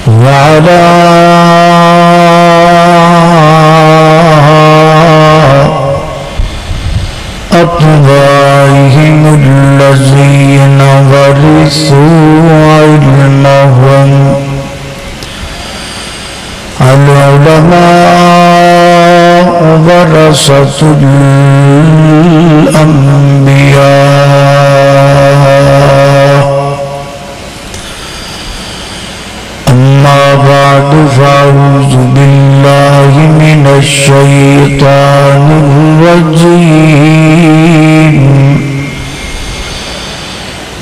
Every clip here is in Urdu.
وعلى أتباعهم الذين ورثوا علمهم العلماء ورثة الأنبياء أما بعد فأعوذ بالله من الشيطان الرجيم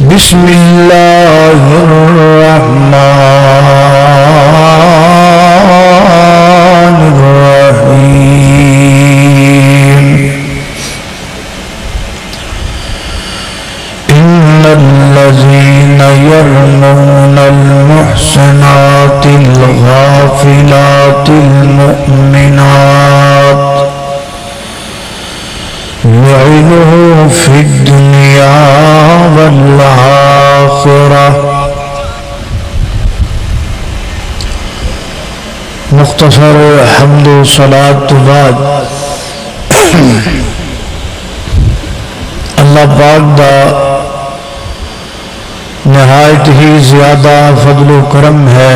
بسم الله الرحمن الرحيم إن الذين يرمون المحصنات الغافلات المؤمنات لعنوا في الدنيا والآخرة. مختصر حمد و صلاۃ بعد اللہ پاک دا نہایت ہی زیادہ فضل و کرم ہے.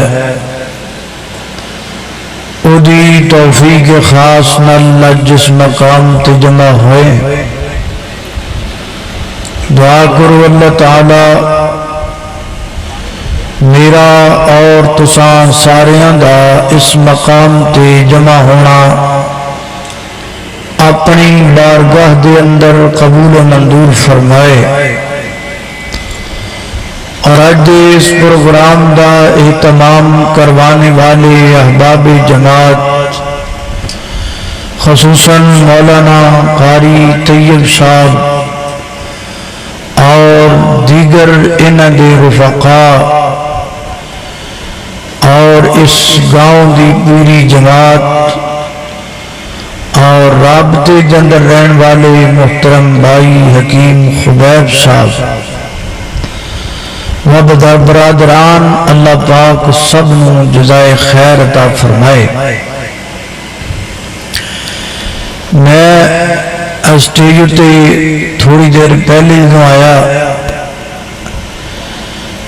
اودی توفیق خاص نال جس مقام تے جمع ہوئے دعا کرو اللہ تعالی میرا اور تساں ساریاں دا اس مقام تے جمع ہونا اپنی بارگاہ دے اندر قبول و منظور فرمائے. اور آج اس پروگرام دا اہتمام کروانے والے احباب جماعت خصوصاً مولانا قاری طیب صاحب اور دیگر انہاں دے رفقاء اور اس گاؤں دی پوری جماعت اور رابطے کے اندر رہن والے محترم بھائی حکیم خبیب صاحب و برادران اللہ پاک سب نو جزائے خیر عطا فرمائے. میں اسٹیج تے تھوڑی دیر پہلے جو آیا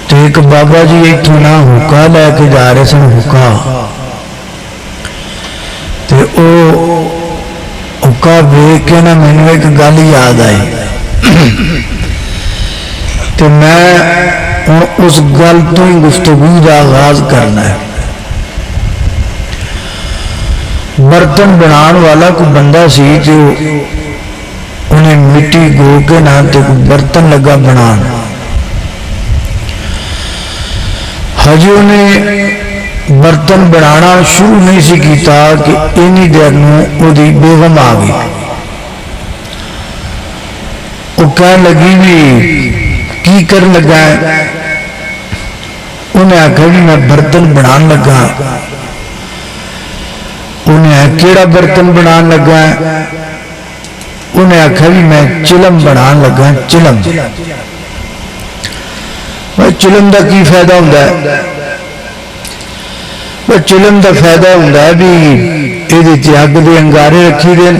تو ایک بابا جی ایتھوں نہ حکا لے کے جا رہے سن حکا تے او حکا ویکھ کے نہ مینوں ایک گل یاد آئی تے میں اس گل تو ہی گفتگو کا آغاز کرنا ہے. برتن بنان والا کوئی بندہ سی جو انہیں مٹی گو کے نہ تے کوئی برتن لگا بنان. ہجی انہیں برتن بنانا شروع نہیں سی کیتا کہ اینی دیر نو او دی بیگم آ گئی. وہ کہنے لگی بھی کی کر لگا ہے؟ انہیں آکھا بھی میں برتن بنان لگا. انہیں آکھا کیڑا برتن بنان لگا ہے؟ انہیں آکھا بھی میں چلم بنان لگا. چلم چلم دا کی فائدہ ہوندہ ہے؟ چلم دا فائدہ ہوندہ ہے بھی ایدے تیاگ دے انگارے رکھی دیں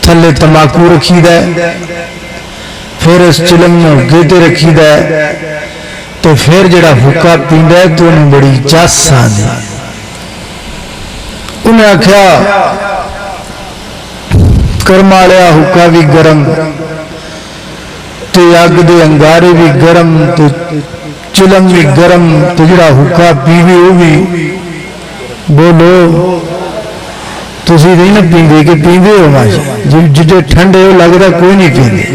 تھلے تماکو رکھی دے پھر اس چلم میں گیتے رکھی دے تو پھر جڑا حکا پیندہ ہے تو انہیں بڑی چاس ساندھ ہے. انہیں آکھا کرما لیا حکا بھی گرم تو اگ دے انگارے بھی گرم تو چلم بھی گرم تو جڑا حکا پیوے ہو بھی بولو تسی نہیں نہ پیندے کہ پیندے ہو ماشا جڑے ٹھنڈے ہو لگ رہا کوئی نہیں پیندے.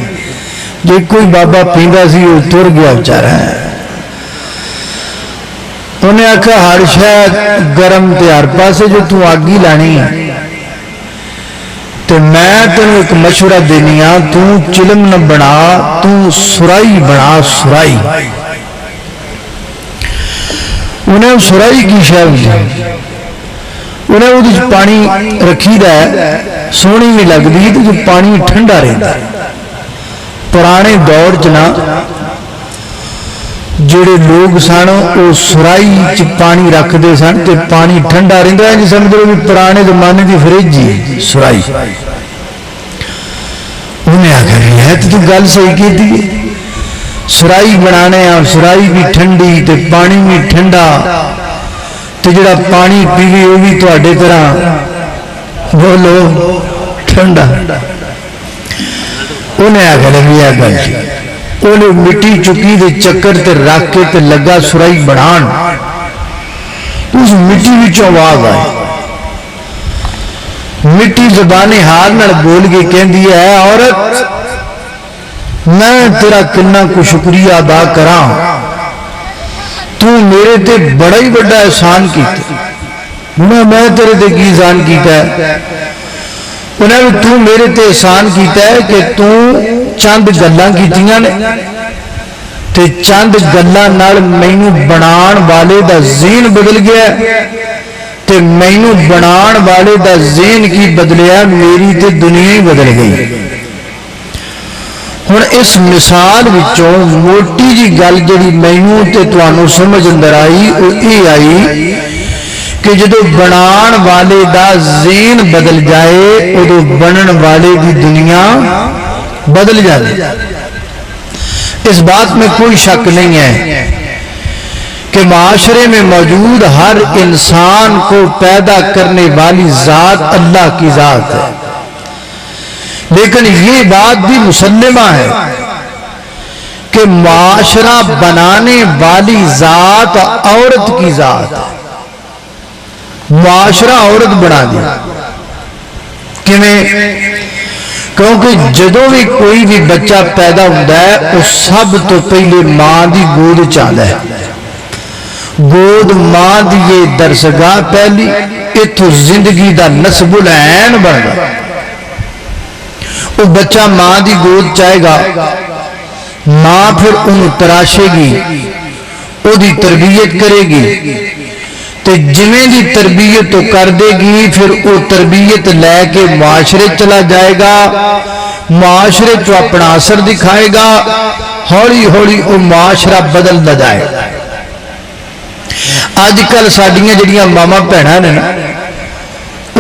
جو کوئی بابا پیندہ سی وہ تر گیا بچارا ہے. انہیں آکھا ہر شاید گرم تے ہر پاسے جو تو آگی لانی ہے تو میں تینوں ایک مشورہ دینی ہاں تو چلم نہ بنا تو سرائی بنا. سرائی انہیں سرائی کی شاید انہیں وہ پانی رکھی دا ہے سونی بھی لگ دی تو جو پانی ٹھنڈا رہتا ہے. پرانے دور چنا ਜਿਹੜੇ ਲੋਕ ਸਨ ਉਹ ਸੁਰਾਈ 'ਚ ਪਾਣੀ ਰੱਖਦੇ ਸਨ ਤੇ ਪਾਣੀ ਠੰਡਾ ਰਹਿੰਦਾ ਜੀ, ਸਮਝ ਲਓ ਵੀ ਪੁਰਾਣੇ ਜ਼ਮਾਨੇ ਦੀ ਫਰਿੱਜ ਹੀ ਸੁਰਾਈ। ਉਹਨੇ ਆਖਿਆ ਹੈ ਤੇ ਤੂੰ ਗੱਲ ਸਹੀ ਕੀਤੀ, ਸੁਰਾਈ ਬਣਾਣੇ ਆ, ਸੁਰਾਈ ਵੀ ਠੰਡੀ ਤੇ ਪਾਣੀ ਵੀ ਠੰਡਾ, ਤੇ ਜਿਹੜਾ ਪਾਣੀ ਪੀਵੇ ਉਹ ਵੀ ਤੁਹਾਡੇ ਤਰ੍ਹਾਂ ਬੋਲੋ ਠੰਡਾ। ਉਹਨੇ ਆਖਿਆ ਵੀ ਇਹ ਗੱਲ ਠੀਕ। ਉਹਨੇ ਮਿੱਟੀ ਚੁੱਕੀ ਦੇ ਚੱਕਰ ਤੇ ਰੱਖ ਕੇ ਤੇ ਲੱਗਾ ਸੁਰਾਈ ਬਣਾਉਣ। ਉਸ ਮਿੱਟੀ ਵਿੱਚੋਂ ਆਵਾਜ਼ ਆਈ, ਮਿੱਟੀ ਜ਼ਬਾਨੇ ਹਾਲ ਨਾਲ ਬੋਲ ਕੇ ਕਹਿੰਦੀ ਹੈ, ਔਰਤ میں تیرا کنا کو شکریہ ادا کراں، تو میرے تے بڑا ہی بڑا احسان کیتا۔ انہیں میں تیرے تے کی احسان کیتا ہے؟ انہیں تو میرے تے احسان کیتا ہے کہ تو چند گلاں کیتیاں نے تے چند گلاں نال مینوں بنان والے دا ذہن بدل گیا تے مینوں بنان والے دا ذہن کی بدلیا، میری تے دنیا ہی بدل گئی۔ ہن اس مثال وچوں موٹی جی گل جڑی مینوں تے تانوں سمجھ اندر آئی او یہ آئی کہ جدو بنان والے دا ذہن بدل جائے ادو بنن والے دی دنیا بدل جائے۔ اس بات میں کوئی شک نہیں ہے کہ معاشرے میں موجود ہر انسان کو پیدا کرنے والی ذات اللہ کی ذات ہے، لیکن یہ بات بھی مسلمہ ہے کہ معاشرہ بنانے والی ذات عورت کی ذات ہے۔ معاشرہ عورت بنا دیا کیونکہ جدوں بھی کوئی بھی بچہ پیدا ہوتا ہے وہ سب تو پہلے ماں دی گود چاہتا ہے، گود ماں دی یہ درسگاہ پہلی، اتھو زندگی دا نسب العین بن گیا۔ وہ بچہ ماں دی گود چاہے گا، ماں پھر انہوں تراشے گی، وہ دی تربیت کرے گی، تے جویں دی تربیت تو کر دے گی پھر وہ تربیت لے کے معاشرے چلا جائے گا، معاشرے جو اپنا اثر دکھائے گا، ہولی ہولی وہ معاشرہ بدل نہ جائے۔ آج کل ساڈیاں جڑیاں ماما بھیڑاں نے نا،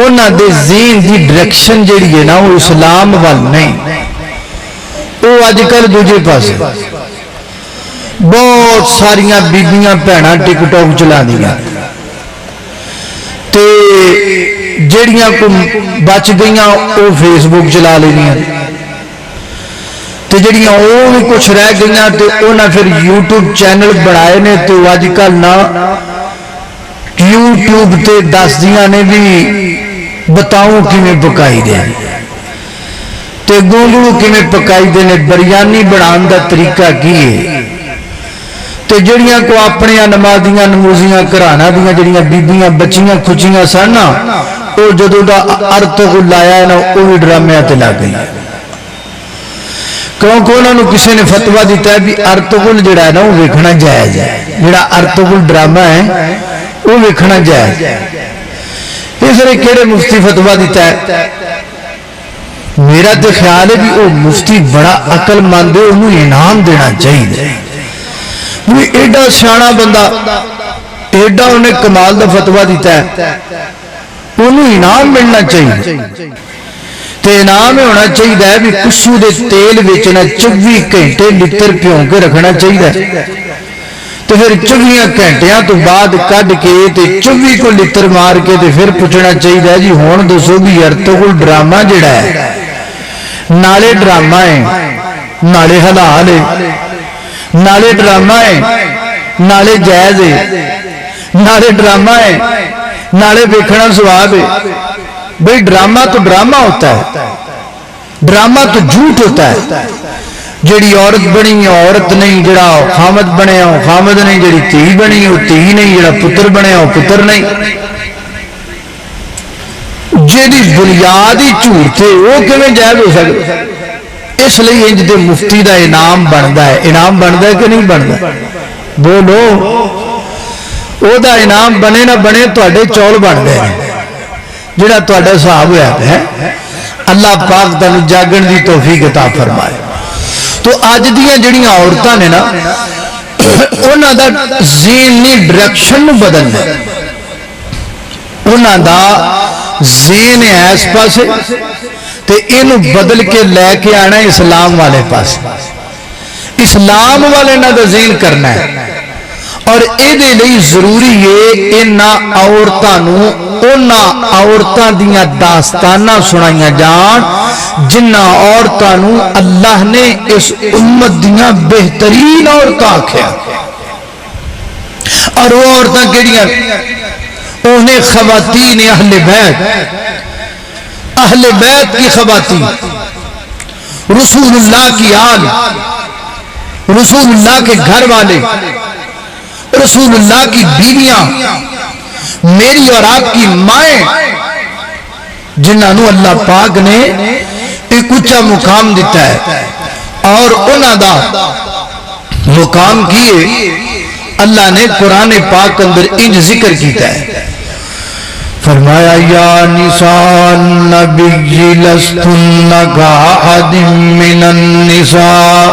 انہاں دے ذہن دی ڈائریکشن جڑی ہے نا وہ اسلام وال نہیں، وہ آج کل دوجے پاسے بہت ساریاں بیبیاں بھیڑاں ٹک ٹاک چلا دیا، تے جڑیاں کو بچ گئیاں وہ فیس بک چلا لینیاں، تے جڑیاں وہ بھی کچھ رہ گئیاں تے انہاں پھر یوٹیوب چینل بنائے نے، تو آج کل نا یوٹیوب تے دس دیاں نے بھی بتاؤں کیویں پکائی دے، تے گونگلو کیویں پکائی دے نے، بریانی بنان دا طریقہ کی ہے۔ تے جڑیاں کو اپنے نمازیاں نموزیاں کرانا دیاں جڑیاں بیبیاں بچیاں کھچیاں سن نا، او جدوں دا ارطغرل آیا ہے نا وہ بھی ڈرامیاں تے لگ گئی، کیونکہ انہوں نے کسی نے فتویٰ دیتا ہے بھی ارطغرل جڑا ہے نا وہ ویکھنا جائز ہے، جڑا ارطغرل ڈرامہ ہے وہ ویکھنا جائز ہے۔ اس نے کیڑے مفتی فتویٰ دیتا ہے؟ میرا تو خیال ہے بھی وہ مفتی بڑا عقل مند ہے، انہوں انعام دینا چاہیے۔ وہ ایڈا سیاںا بندہ، ایڈا انہیں کمال دا فتویٰ دیتا ہے، انہوں انعام ملنا چاہیے۔ تے انعام ہونا چاہیے بھی کسو دے تیل ویچنا 24 گھنٹے لتر پیوں کے رکھنا چاہیے، تو پھر 24 گھنٹیاں تو بعد کڈ کے تے 24 کو لتر مار کے تے پھر پوچھنا چاہیے جی ہون دسو بھی ارطغرل ڈرامہ جڑا ہے نالے ڈرامہ ہے نالے حلال ہے، نالے ڈرامہ ہے نالے جائز ہے، نالے ڈرامہ ہے نالے ویکھنا ثواب ہے۔ بھئی ڈرامہ تو ڈرامہ ہوتا ہے، ڈرامہ تو جھوٹ ہوتا ہے۔ جڑی عورت بنی عورت نہیں، جڑا خامد بنے ہو خامد نہیں، جڑی تھی بنی ہو تھی نہیں، جڑا پتر بنے ہو پتر نہیں، جیدی بنیادی جھوٹ تھے وہ کیویں جائز ہو سکتا؟ اس لیے انج دے مفتی دا انعام بندا ہے، انعام بندا ہے کہ نہیں بندا؟ بولو، او دا انعام بنے نہ بنے تواڈے چول بنتے ہیں جڑا تواڈا حساب ہوا ہے۔ اللہ پاک تانوں جاگن دی توفیق عطا فرمائے۔ تو اج دیاں جڑیاں عورتاں نے نا انہاں دا ذہنی ڈائریکشن نو بدلنا، انہاں دا ذہن ہے اس پاسے تے اینو بدل کے لے کے آنا اسلام والے پاس، اسلام والے نہ دا ذہن کرنا ہے۔ اور ایدے لئی ضروری ہے انہاں عورتانوں انہاں عورتاں دیاں داستانہ سنائیاں جان جنہاں عورتانوں اللہ نے اس امت دیاں بہترین عورتاں آکھیا، اور وہ عورتاں کیڑیاں انہیں خواتین اہل بیت کی خواتین، رسول اللہ کی آل، رسول اللہ کے گھر والے، رسول اللہ کی بیویاں، میری اور آپ کی مائیں، جنہوں اللہ پاک نے ایک اونچا مقام دیتا ہے، اور انہاں دا مقام کیے اللہ نے قرآن پاک اندر انج ذکر کیتا ہے، فرمایا یا نساء النبی لستن کاحد من النساء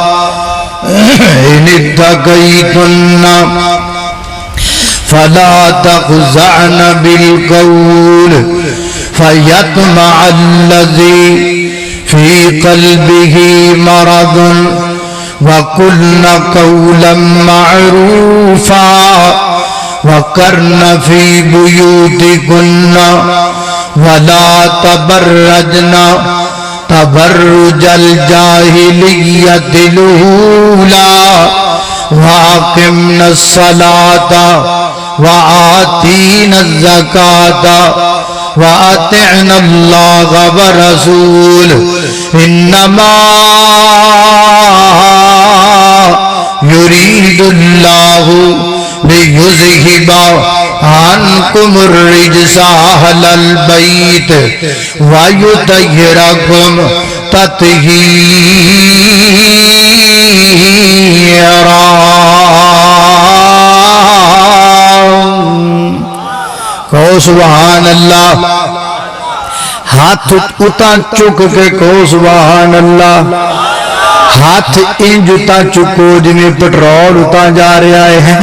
ان اتقیتن فلا تخضعن بالقول فیطمع الذی فی قلبه مرض وقلن قولا معروفا وقرن فی بیوتکن ولا تبرجن تبرج الجاہلیت الاولی واقمن الصلاة وآتین الزکاة وآتعن اللہ ورسول انما یرید اللہ لِيُذْهِبَ عَنْكُمُ الرِّجْسَ أَهْلَ الْبَيْتِ وَيُطَهِّرَكُمْ تَطْهِيرًا۔ کہو سبحان اللہ، ہاتھ اتا چک کے کہو سبحان اللہ، ہاتھ انج اتا چکو جنہیں پٹرول اتا جا رہا ہے۔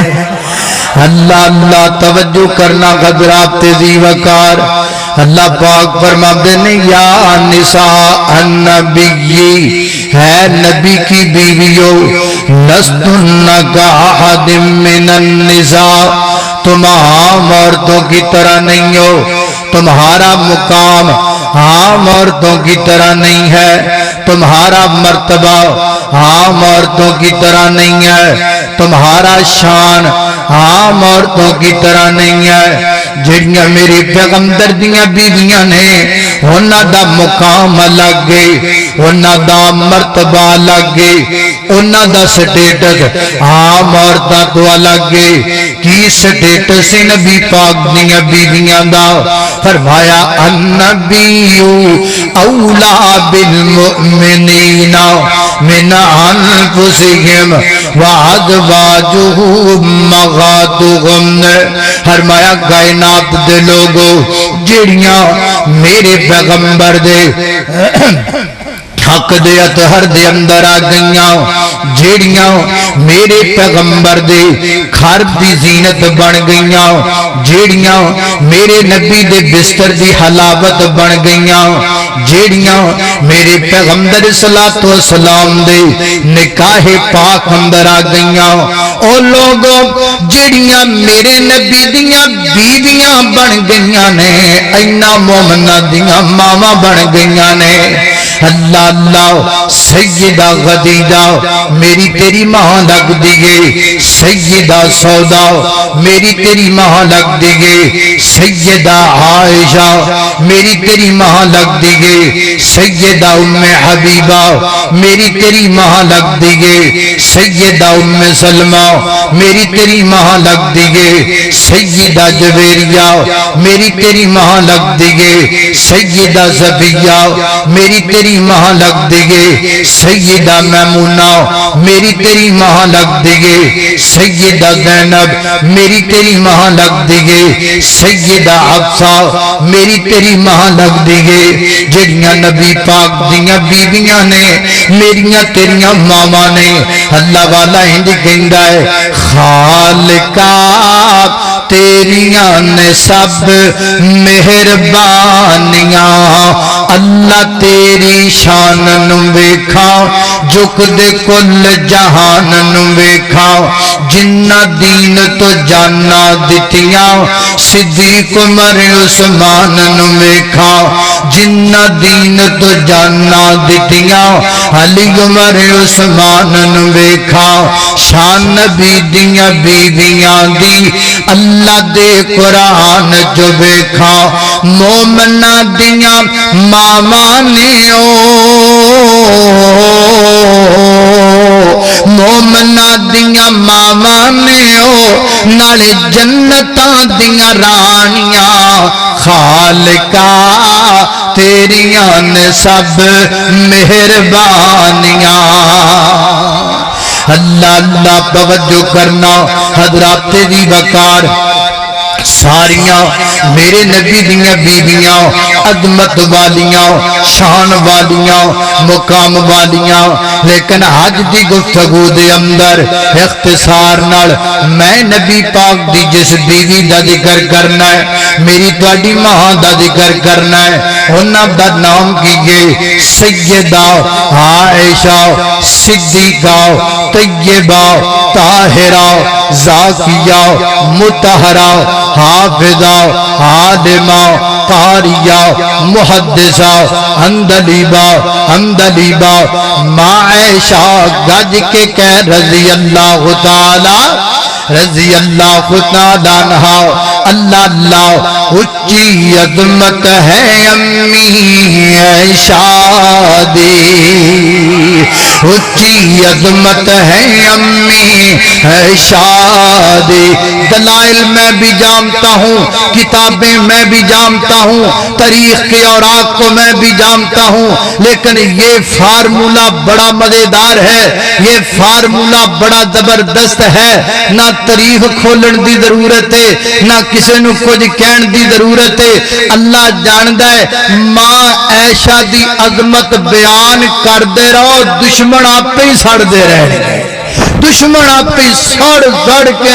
اللہ اللہ توجہ کرنا غدرات تیزی وقار، اللہ پاک فرماتے ہیں یا نساء النبی، ہے نبی کی بیویوں، لستن کاحد من النساء، تم عام عورتوں کی طرح نہیں ہو، تمہارا مقام عام عورتوں کی طرح نہیں ہے، تمہارا مرتبہ عام عورتوں کی طرح نہیں ہے، تمہارا شان عام عورتوں کی طرح نہیں ہے۔ جڑیاں میرے پیغمبر دیاں بیویاں نے انہاں دا مقام الگ ہے، انہاں دا مرتبہ الگ ہے، انہاں دا سٹیٹس عام عورتاں تو الگ ہے۔ کی سٹیٹس نبی پاک دیاں بیویاں دا؟ فرمایا النبی اولا بالمؤمنین من انفسہم وازواجہ امہاتہم، فرمایا کائنات دے لوگو جڑیاں میرے پیغمبر دے حق دے اطہر دے اندر آ گئیاں، جیڑیاں میرے پیغمبر دے گھر دی زینت بن گئیاں، جیڑیاں میرے نبی دے بستر دی حلاوت بن گئیاں، جیڑیاں میرے پیغمبر صلاۃ والسلام دے نکاح پاک اندر آ گئیاں، او لوگوں جیڑیاں میرے نبی دیاں بیویاں بن گئیاں نے، اینا مومنہ دیاں ماما بن گئیاں نے۔ اللہ اللہ سیدہ خدیجہ میری تیری ماں لگ دیئے، سیدہ سودا میری تیری ماں لگ دیئے، سیدہ عائشہ میری تیری ماں لگ دیئے، سیدہ ام حبیبہ میری تیری ماں لگ دیئے، سیدہ ام سلمہ میری تیری ماں لگ دیئے، سیدہ جویریہ میری تیری ماں لگ دیئے، سیدہ صفیہ میری تیری ماں لگ دیئے، سیدہ میمونہ میری تیری ماں لگ دیئے، سیدہ زینب میری تیری ماں لگ دیئے، سیدہ حفصہ میری تیری ماں لگ دیئے۔ جڑیاں نبی نبی پاک دیاں بیویاں نے میریاں تیریاں ماما نے اللہ والا ہندی کہندا ہے خالقہ تیریاں نے سب مہربانیاں اللہ تیری شان نو ویکھا جک دے کل جہان نو ویکھا جنہ دین تو جانا دتیاں صدیق عمر عثمان نو ویکھا جنہ دین تو جانا دتیاں علی عمر عثمان نو ویکھا شان نبی دیاں بیویاں دی اللہ دے قرآن جو ویکھا مومنہ دیاں ماما نے مومنہ دیاں ماما نے نالے جنتاں دیاں رانیاں خالقہ تیریاں نے سب مہربانیاں اللہ اللہ توجہ کرنا حضرات دی وقار ساریاں میرے نبی دیاں بیویاں عظمت والیاں شان والیاں مقام والیاں لیکن حج دی گفتگو دے اندر اختصار نال میں نبی پاک دی جس بیوی دا ذکر کرنا ہے میری تواڈی ماں دا ذکر کرنا ہے انہاں دا نام کیے سیدہ عائشہ صدیقہ طیبہ طاہرہ زاکیہ مطہرہ حافظہ عالمہ قاریہ محدثہ حمدلیبہ ماں عائشہ گج کے کہہ رضی اللہ تعالی عنہ اللہ اللہ اچھی عظمت ہے امی عائشہ دی اچھی عظمت ہے امی عائشہ دی دلائل میں بھی جانتا ہوں کتابیں میں بھی جانتا ہوں تاریخ کے اوراق کو میں بھی جانتا ہوں لیکن یہ فارمولہ بڑا مزیدار ہے یہ فارمولہ بڑا زبردست ہے نہ تاریخ کھولن دی ضرورت ہے نہ کسی نو کچھ کہن دی ضرورت ہے اللہ جاندا ہے ماں عائشہ دی عظمت بیان کر دے رہو دشمن آپ ہی سڑ دے رہے دشمن آپ ہی سڑ سڑ کے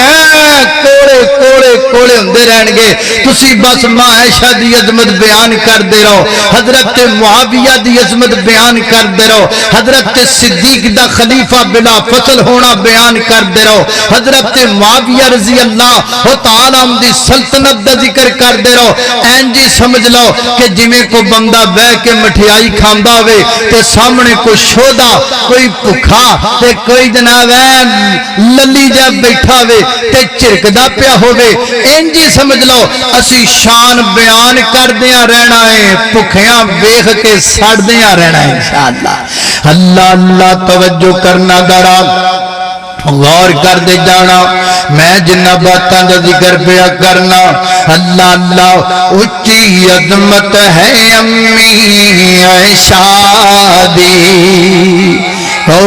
کوڑے کوڑے کوڑے ہوندے رہن گے تسی بس ماں عائشہ دی عظمت بیان کر دے رہو حضرت معاویہ دی عظمت بیان کر دے رہو حضرت صدیق دا خلیفہ بلا فصل ہونا بیان کر دے رہو حضرت معاویہ رضی اللہ تعالیٰ دی سلطنت دا ذکر کر دے رہو این جی سمجھ لو کہ جمیں کو بندہ بہ کے مٹھیائی کھاندا ہوئے تے سامنے کو شودا کوئی بھکھا تے کوئی جناب للی جا بیٹھا ہوئے تے چرکدا پیا ہوئے این جی سمجھ لو اسی شان بیان کر دیا رہنا ہے بھکھیاں ویکھ کے سڑ دیا رہنا ہے انشاءاللہ اللہ اللہ توجہ کرنا ذرا غور کر دے جانا میں جنہ باتاں دا ذکر پیا کرنا اللہ اللہ اچھی عظمت ہے امی عائشہ دی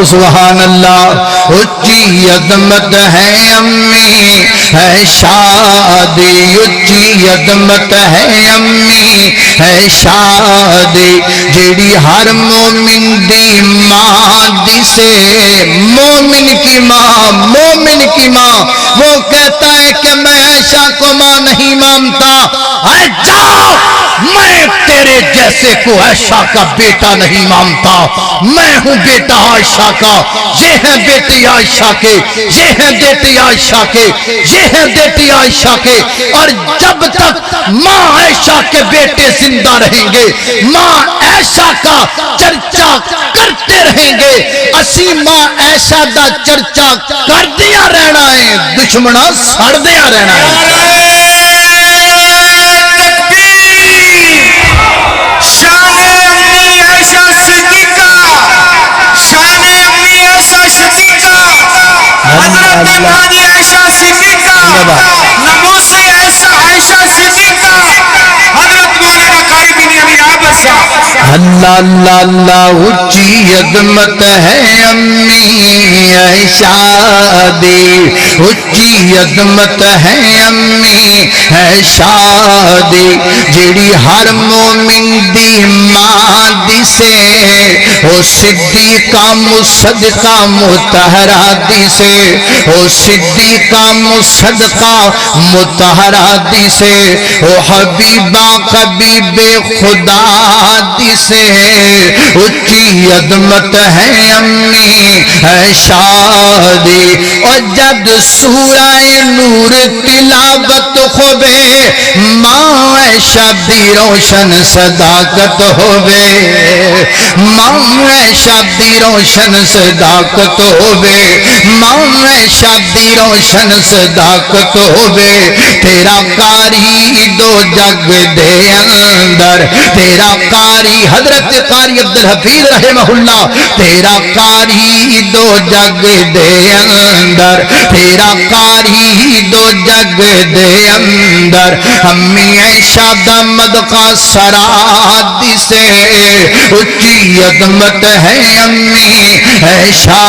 سبحان اللہ اچھی عظمت ہے امی عائشہ دی اچھی عظمت ہے امی عائشہ دی جیڑی ہر مومن دی ماں دی سے مومن کی ماں وہ کہتا ہے کہ میں عائشہ کو ماں نہیں مانتا جاؤ میں تیرے جیسے کو عائشہ کا بیٹا نہیں مانتا میں ہوں بیٹا عائشہ کا یہ ہے بیٹی عائشہ کے یہ ہے بیٹی عائشہ کے یہ ہے بیٹی عائشہ کے اور جب تک ماں عائشہ کے بیٹے زندہ رہیں گے ماں عائشہ کا چرچا کرتے رہیں گے اسی ماں عائشہ دا چرچا کر دیا رہنا ہے دشمنہ سڑ دیا رہنا ہے حضرت نانی عائشہ صدیقہ نموس عائشہ صدیقہ حضرت مولانا قاری بن ابی عابس اللہ اللہ اللہ اچھی عظمت ہے امی عائشہ دی، اچھی عظمت ہے امی عائشہ دی، جیڑی ہر مومن دی ماں دی سے او صدیقہ مصدقہ مطہرہ دی سے، او صدیقہ مصدقہ مطہرہ دی سے، او حبیبہ حبیب خدا دی سے، اچھی عظمت ہے امی عائشہ دی۔ اور جب سورہ نور تلاوت ہوئے ماں عائشہ دی روشن صداقت ہوئے، ماں عائشہ دی روشن صداقت ہوئے، ماں عائشہ دی روشن صداقت ہوئے، تیرا قاری دو جگ دے اندر، تیرا قاری حضرت قاری عبدالحفیظ رحمہ اللہ، تیرا قاری دو جگ دے اندر، تیرا قاری دو جگ دے اندر، امی عائشہ دا مدقہ سرادی سے، اچھی عظمت ہے امی عائشہ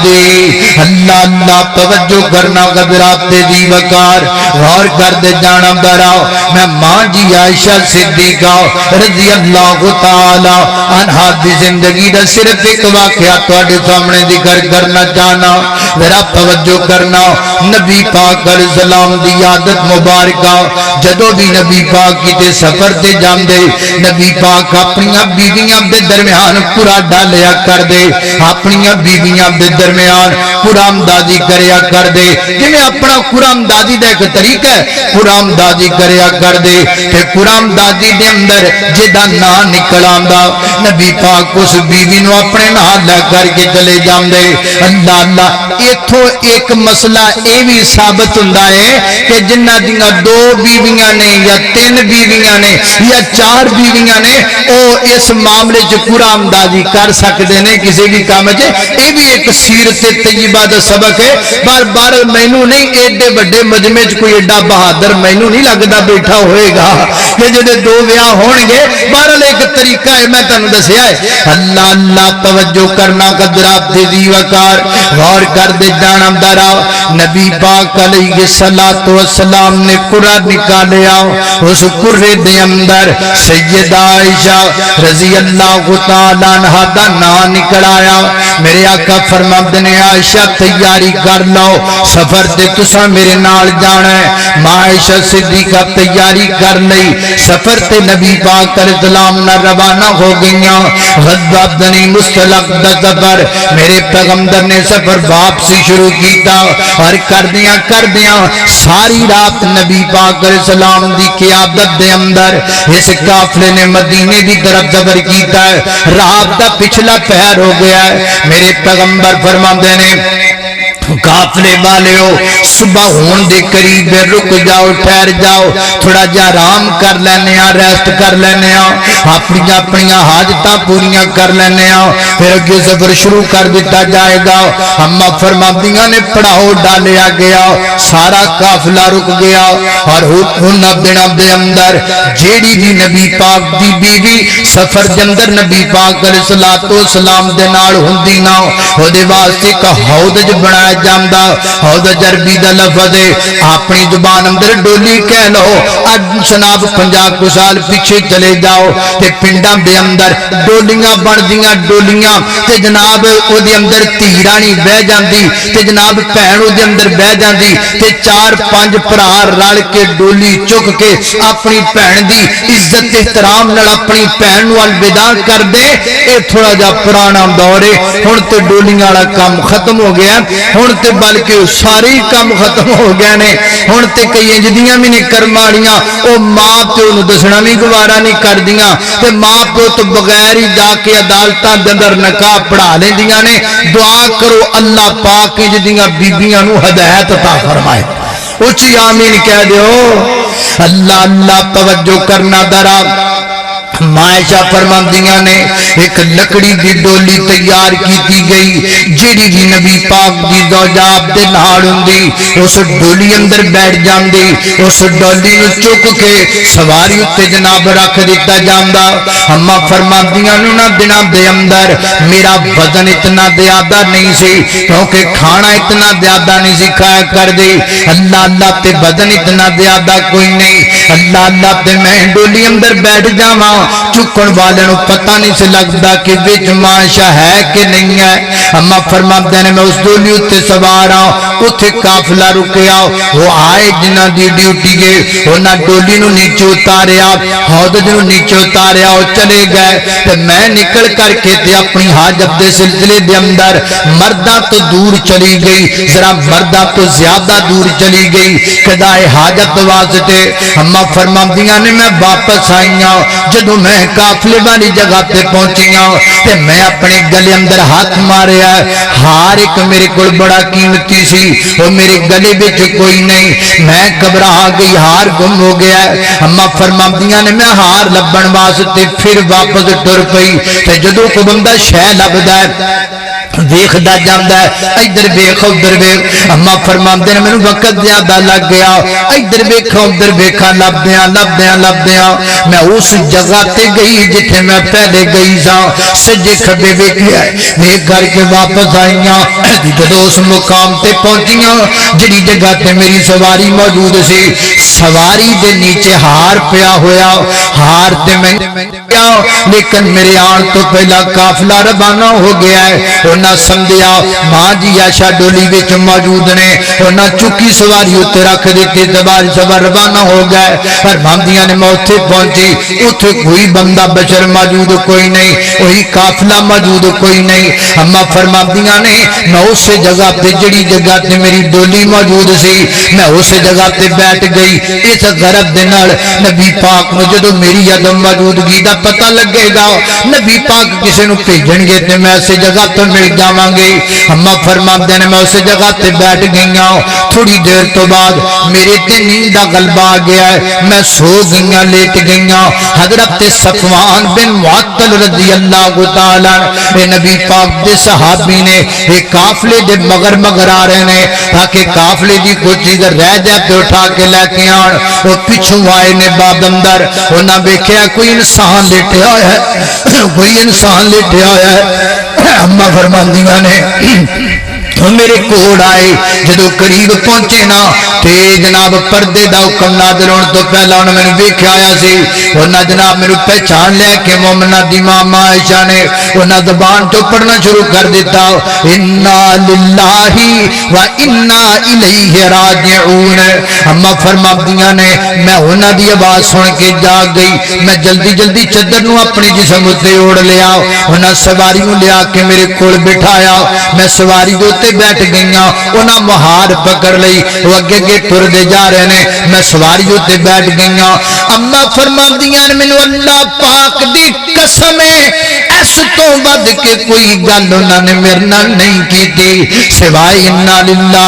دی۔ اللہ اللہ توجہ کرنا قدرات دی وقار، غور کر دے جانا براؤ، میں ماں جی عائشہ صدیقہ رضی اللہ تعالی عنہا دی زندگی دا صرف ایک واقعہ تواڈے سامنے ذکر کرنا چاہنا، ذرا توجہ کرنا۔ نبی پاک علیہ السلام دی عادت مبارکہ، جدو بھی نبی پاک کیتے سفر تے جاندے، نبی پاک اپنیاں بیویاں دے درمیان پورا ڈالیا کر دے، اپنیاں بیویاں دے درمیان پورا امدادی کریا کر دے، جنہیں اپنا پورا امدادی دا ایک طریقہ ہے، پورا امدادی کریا کر دے، کہ پورا امدادی دے اندر جدا نا نکل آندا، نبی پاک اس بیوی نو اپنے نال لے کر کے چلے جاندے۔ اللہ اللہ ایتھوں ایک مسئلہ اے بھی ثابت ہوندا ہے کہ جنہ دیاں دو بیویاں نے یا تین بیویاں نے یا چار بیویاں نے او اس معاملے چ پورا امدادی کر سکتے ہیں کسی بھی کام چ، اے بھی ایک سیرت طیبہ دا سبق ہے۔ بار بار مینوں نہیں ایڈے بڑے مجمع چ کوئی ایڈا بہادر مینوں نہیں لگدا بیٹھا ہوئے گا کہ جدے دو بیاہ ہون گے، بہرحال ایک طریقہ ہے میں تانوں دسیا ہے۔ اللہ اللہ توجہ کرنا قدرات دی وقار، غور کر دے جانا درا، نبی پاک علیہ الصلوۃ والسلام نے قرآن نکالیا، اس قرے دے اندر سیدہ عائشہ رضی اللہ تعالی عنہا دا نام نکلایا۔ میرے آقا فرماندے نے عائشہ تیاری کر لو، سفر تے تساں میرے نال جانا ہے۔ ماں عائشہ صدیقہ تیاری کر لئی، سفر تے نبی پاک علیہ السلام نہ روانہ ہو گئیاں۔ غزوہ بنی مصطلق دا سفر، میرے پیغمبر نے سفر واپسی شروع کیتا، اور کردیاں ساری رات نبی پاک علیہ السلام دی قیادت دے اندر اس قافلے نے مدینے دی طرف سفر کیتا ہے۔ رات دا پچھلا پہر ہو گیا ہے، میرے پیغمبر فرماندے نے قافلے والے ہو صبح ہون دے قریب رک جاؤ، ٹھہر جاؤ، تھوڑا جا آرام کر لینے ہاں، ریسٹ کر لینے ہاں، اپنی حاجتاں پوریاں کر لینے ہاں، پھر اگے سفر شروع کر دیتا جائے گا۔ اما فرماندیاں نے پڑاؤ ڈالیا گیا، سارا قافلہ رک گیا، اور ان دنوں دے اندر جیڑی بھی نبی پاک دی بیوی سفر دے اندر نبی پاک علیہ الصلوۃ والسلام دے نال ہوندی نا، او دے واسطے کا ہودج بنایا جاندا، ہودج عربی دا لفظ ہے، اپنی زبان اندر ڈولی کہہ لو۔ اج جناب 50 سال پیچھے چلے جاؤ تے پنڈاں دے اندر ڈولیاں بندیاں، ڈولیاں تے جناب او دے اندر دھی رانی بہ جاندی تے جناب بہن او دے اندر بہ جاندی تے 4-5 بھرا رل کے ڈولی چک کے اپنی بہن دی عزت احترام نال اپنی بہن نو الوداع کر دے۔ اے تھوڑا جا پرانا دور ہے، ہن تے ڈولیاں والا کام ختم ہو گیا، ہن تے بلکہ سارے کام ختم ہو گئے نے۔ ہن تے کئی جدیاں بھی نہیں کرماڑیاں، او ماں پیو نو دسنا بھی گوارا نہیں کردیاں تے ماں پیو تو بغیر ہی جا کے عدالتاں دے اندر نکاح پڑھا لیندیاں نے۔ دعا کرو اللہ پاک جدیاں بیبییاں نو ہدایت عطا فرمائے، اچھی آمین کہہ دیو۔ اللہ اللہ توجہ کرنا درا، عائشہ فرماندیاں نے ایک لکڑی دی ڈولی تیار کی گئی جیڑی بھی نبی پاک دی زوجات دے نال ہوندی اس ڈولی اندر بیٹھ جاندی اس ڈولی نو چک کے سواری تے جناب رکھ دیتا جاندا اما فرماندیاں نے انہاں دناں دے اندر میرا وزن اتنا زیادہ نہیں سی کیونکہ کھانا اتنا زیادہ نہیں سی کھایا کر دی اللہ اللہ تے وزن اتنا زیادہ کوئی نہیں اللہ اللہ تے میں ڈولی اندر بیٹھ جاواں چکن والے نو پتہ نہیں سے لگتا کہ وچ ماشا ہے کہ نہیں ہے اما فرماتے ہیں میں اس ڈولی تے سوار ہوں اتنے قافلہ رکیا وہ آئے جنہ دی ڈیوٹی گئے انہاں ڈولی نو نیچے اتاریا ہودج نو نیچے اتاریا وہ چلے گئے تے میں نکل کر کے تے اپنی حاجت دے سلسلے دے اندر مردہ تو دور چلی گئی ذرا مردہ تو زیادہ دور چلی گئی قضائے حاجت واسطے اما فرماندیاں نے میں واپس آئیاں جدوں میں قافلے والی جگہ تے پہنچیاں تے میں اپنے گلے اندر ہاتھ ماریا ہار ایک میرے کول بڑا قیمتی سی وہ میرے گلے وچ کوئی نہیں میں گھبرا گئی ہار گم ہو گیا اما فرماندیاں نے میں ہار لبن واسطے پھر واپس ٹر پئی تے جدوں کوئی بندہ شے لبدا ہے ویکھدا جاندا ہے ادھر ویکھ ادھر ویکھ اما فرماندے نے مینوں وقت زیادہ لگ گیا ادھر ویکھا ادھر ویکھا لبدیاں میں اس جگہ تے گئی جتھے میں پہلے گئی ساں سجے کھبے ویکھیا ویکھ کر کے واپس آئیاں جدوں اس مقام تے پہنچیاں جڑی جگہ تے میری سواری موجود سی سواری دے نیچے ہار پیا ہویا ہار تے میں لیکن میرے آن تو پہلا قافلہ روانہ ہو گیا ہے انہاں سمجھیا ماں جی عائشہ ڈولی وچ موجود نے انہاں چکی سواری اتنے رکھ دیتی سوار روانہ ہو گئے پر ماندیاں نے میں اتنے پہنچی اتنے کوئی بندہ بشر موجود کوئی نہیں وہی قافلہ موجود کوئی نہیں اما فرماندیاں نے میں اس جگہ تے جڑی جگہ تے میری ڈولی موجود سی میں اس جگہ تے بیٹھ گئی اس غرض دے نال نبی پاک نو جدوں میری عدم موجودگی دا پتہ لگے گا نبی پاک کسے نو بھیجن گے تے میں اس جگہ تے مل جاواں گے اما فرماندے نے میں اس جگہ تے بیٹھ گئیاں تھوڑی دیر تو بعد میرے تے نیند دا غلبہ آ گیا ہے میں سو گئیاں لیٹ گئیاں حضرت صفوان بن معطل رضی اللہ تعالی اے نبی پاک دے صحابی نے ایک قافلے دے مگر آ رہے نے تاکہ قافلے دی کوئی چیز رہ جائے تے اٹھا کے لے کے آن وہ پیچھوں آئے نے باب اندر انہاں ویکھیا کوئی انسان لیٹیا ہوا ہے کوئی انسان لیٹیا ہوا ہے اما فرماندیاں نے میرے کوڑ آئے جدو قریب پہنچے نا تے جناب پردے دا حکم نازل ہون تو پہلا انہوں نے ویکھیا آیا سی انہاں جناب میرے پہچان لیا کہ مومنہ دی ماں عائشہ نے انہاں زبان تو پڑھنا شروع کر دیتا انا للہ و انا الیہ راجعون اما فرماندیاں نے میں انہاں دی آواز سن کے جاگ گئی میں جلدی جلدی چادر نو اپنی جسم تے اوڑھ لیا انہاں سواری نو لیا کے میرے کول بٹھایا میں سواری دے بیٹھ گئیاں انہاں مہار پکڑ لئی وہ اگے ٹر دے جا رہے نے میں سواری تے بیٹھ گئیاں اما فرماندیاں نے مینوں اللہ پاک دی قسم اس تو ود کے کوئی گل انہاں نے میرے نال نہیں کیتی سوائے انا للہ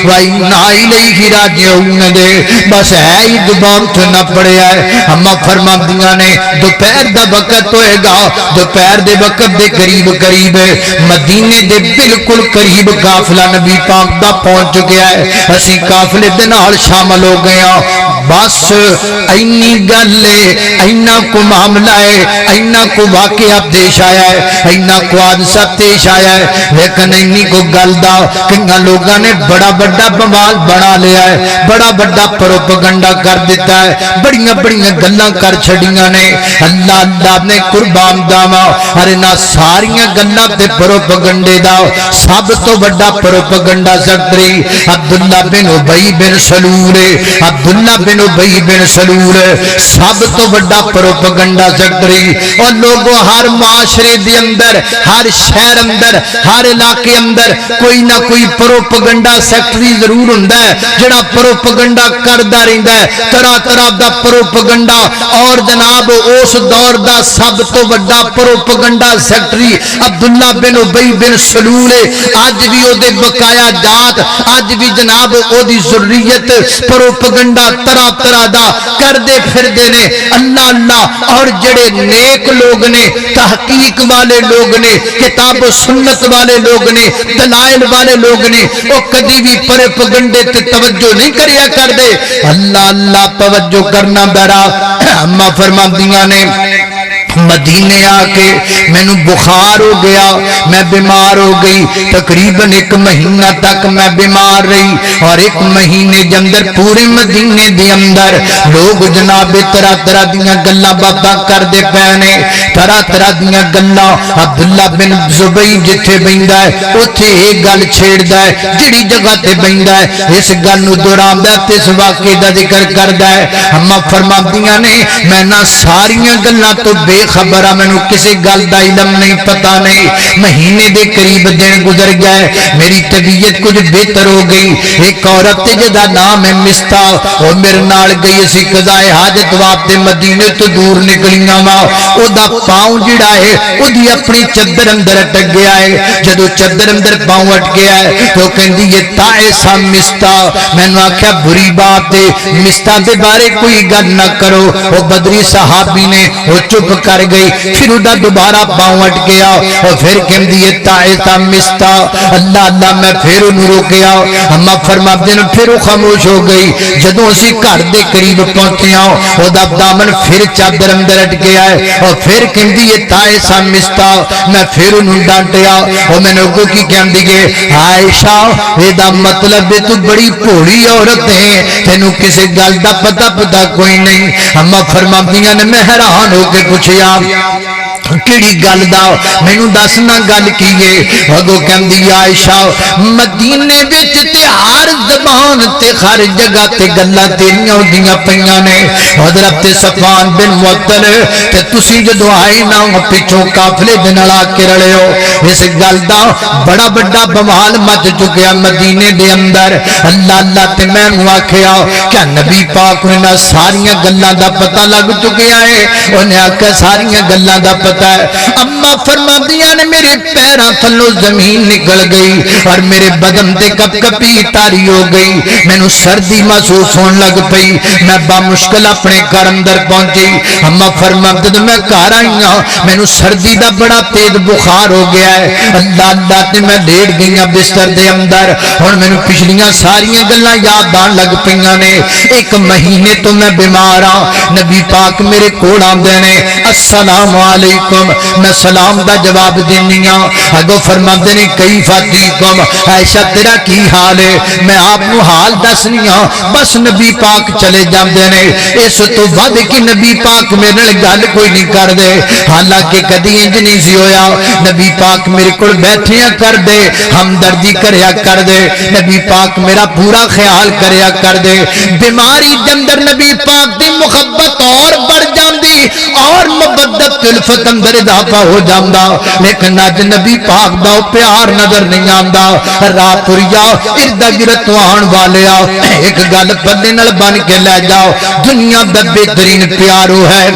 و انا الیہ راجعون دے بس ہے ہی زبان تو نہ پڑیا ہے اما فرماندیاں نے دوپہر دا وقت ہوئے گا دوپہر دے وقت دے قریب مدینے دے بالکل قریب قافلہ نبی پاک دا پہنچ گیا ہے اسی قافلے دے نال شامل ہو گیا بس اینی گل اینا کو معاملہ ہے اینا کو واقعہ پیش آیا ہے اینا کو حادثہ پیش آیا ہے لیکن اینی کو گل دا کنگا لوگاں نے بڑا بڑا بمال بنا لیا ہے بڑا بڑا پروپگنڈا کر دیتا ہے بڑیاں بڑیاں گلاں کر چھڑیاں نے اللہ اللہ نے قربان داواں ارے نہ ساریاں گلاں تے پروپگنڈے دا سب تو بڑا پروپگنڈا سیکٹری عبداللہ بن ابی بن سلول عبداللہ بن ابی بن سلول سب تو بڑا پروپگنڈا سیکٹری اور لوگوں ہر معاشرے دے اندر ہر شہر اندر ہر علاقے اندر کوئی نہ کوئی پروپگنڈا سیکٹری ضرور ہوندا ہے جڑا پروپگنڈا کردا رہندا ہے طرح طرح دا پروپگنڈا اور جناب اس دور دا سب تو بڑا پروپگنڈا سیکٹری عبداللہ بن ابی بن سلول اج بھی او دے بقایا جات اج بھی جناب او دی ذریت پروپگنڈا طرح طرح دا کر دے پھر دے نے اللہ اللہ اور جڑے نیک لوگ نے تحقیق والے لوگ نے کتاب و سنت والے لوگ نے دلائل والے لوگ نے او کدی بھی پروپگنڈے تے توجہ نہیں کریا کر دے اللہ اللہ توجہ کرنا برا اما فرماندیاں نے مدینے آ کے مینو بخار ہو گیا میں بیمار ہو گئی تقریباً 1 مہینہ تک میں بیمار رہی اور 1 مہینے دے اندر پورے مدینے دے اندر لوگ جناب طرح طرح دیاں گلاں باتاں کردے پئے نے طرح طرح دیاں گلاں عبداللہ بن زبیر جتھے بیندا ہے اوتھے ایک گل چھیڑدا ہے جڑی جگہ تے بیندا ہے اس گل نو دہراوندا تے اس واقعے دا ذکر کردا ہے اما فرماندیاں نے میں نہ ساریاں گلاں تو بے خبرہ میں نو کسی گل دا علم نہیں پتا نہیں مہینے دے قریب دن گزر گئے میری طبیعت کچھ بہتر ہو گئی ایک عورت جدا نام ہے مستا وہ میرے نال گئی اسی قضاء حاجت واسطے مدینے تو دور نکلیاں وا او دا پاؤں جڑا ہے او دی اپنی چادر اندر اٹک گیا ہے جدو چادر اندر پاؤں اٹ گیا ہے تو کہندی یہ تائسا مستا میں نے آکھیا بری بات ہے مستا دے بارے کوئی گل نہ کرو وہ بدری صحابی نے وہ چپ کر گئی پھر ادا دوبارہ پاؤں اٹ گیا اور پھر کہم دیئے تائتا مستا اللہ اللہ میں پھر انہوں رو گیا اما فرما دن پھر وہ خاموش ہو گئی جدوں اسی گھر دے قریب پہنچے آؤ ادا دامن پھر چادر اندر اٹ گیا ہے اور پھر کہم دیئے تائتا مستا میں پھر انہوں ڈانٹیا اور میں نے کو کی کہم دیئے عائشہ ادا مطلب ہے تو بڑی پوڑی عورت ہے تینوں کسی گل دا پتا کوئی نہیں اما فرما دیا نے میں حیران ہو کے پوچھیا کیڑی گل دا مینوں دسنا گل کیے اگوں کہندی عائشہ مدینے وچ تے ہر زبان تے ہر جگہ تے گلاں تیریاں ہوندیاں پیاں نے حضرت صفوان بن معطل تے تسی جدوں آئے نا پیچھوں قافلے دے نال آ کے رلے ہو اس گل دا بڑا بڑا بوال مچ چکیا مدینے دے اندر اللہ اللہ تے میں آکھیا کہ نبی پاک نے ساریاں گلاں دا پتہ لگ چکیا ہے انہیں آکھیا ساریاں گلاں دا پتہ ہے اما فرما دیا نے میرے پیران تھلو زمین نکل گئی اور میرے بدن تے کپ کپی تاری ہو گئی میں نو سردی محسوس ہون لگ پئی میں با مشکل اپنے گھر اندر پہنچی اما فرما دیا میں گھر آئی ہوں میں نو سردی دا بڑا تیز بخار ہو گیا ہے اللہ اللہ تے میں لیٹ گئی بستر دے اندر اور میں نو پچھلیاں ساریاں گلاں یاد آن لگ پئیاں نے 1 مہینے تو میں بیمار ہاں نبی پاک میرے کول آندے نے السلام علیکم میں سلام دا جواب دینیاں اگو فرماندے نے کیف فیکم عائشہ تیرا کی حال ہے میں آپ نو حال دسنیاں بس نبی پاک چلے جاندے نے اس تو ود کہ نبی پاک میرے نال گل کوئی نہیں کر دے حالانکہ کدی انج نہیں سی ہویا نبی پاک میرے کول بیٹھیا کر دے ہمدردی کریا کر دے نبی پاک میرا پورا خیال کریا کر دے بیماری دے اندر نبی پاک دی محبت اور بڑھ جاندی اور مبدت الفت اندر اضافہ ہو جاندا لیکن اج نبی پاک دا پیار نظر نہیں آندا رات پوریا ارد گرد آن والے آؤ ایک گل پلے نال بن کے لے جاؤ دنیا دا بہترین پیارو ہے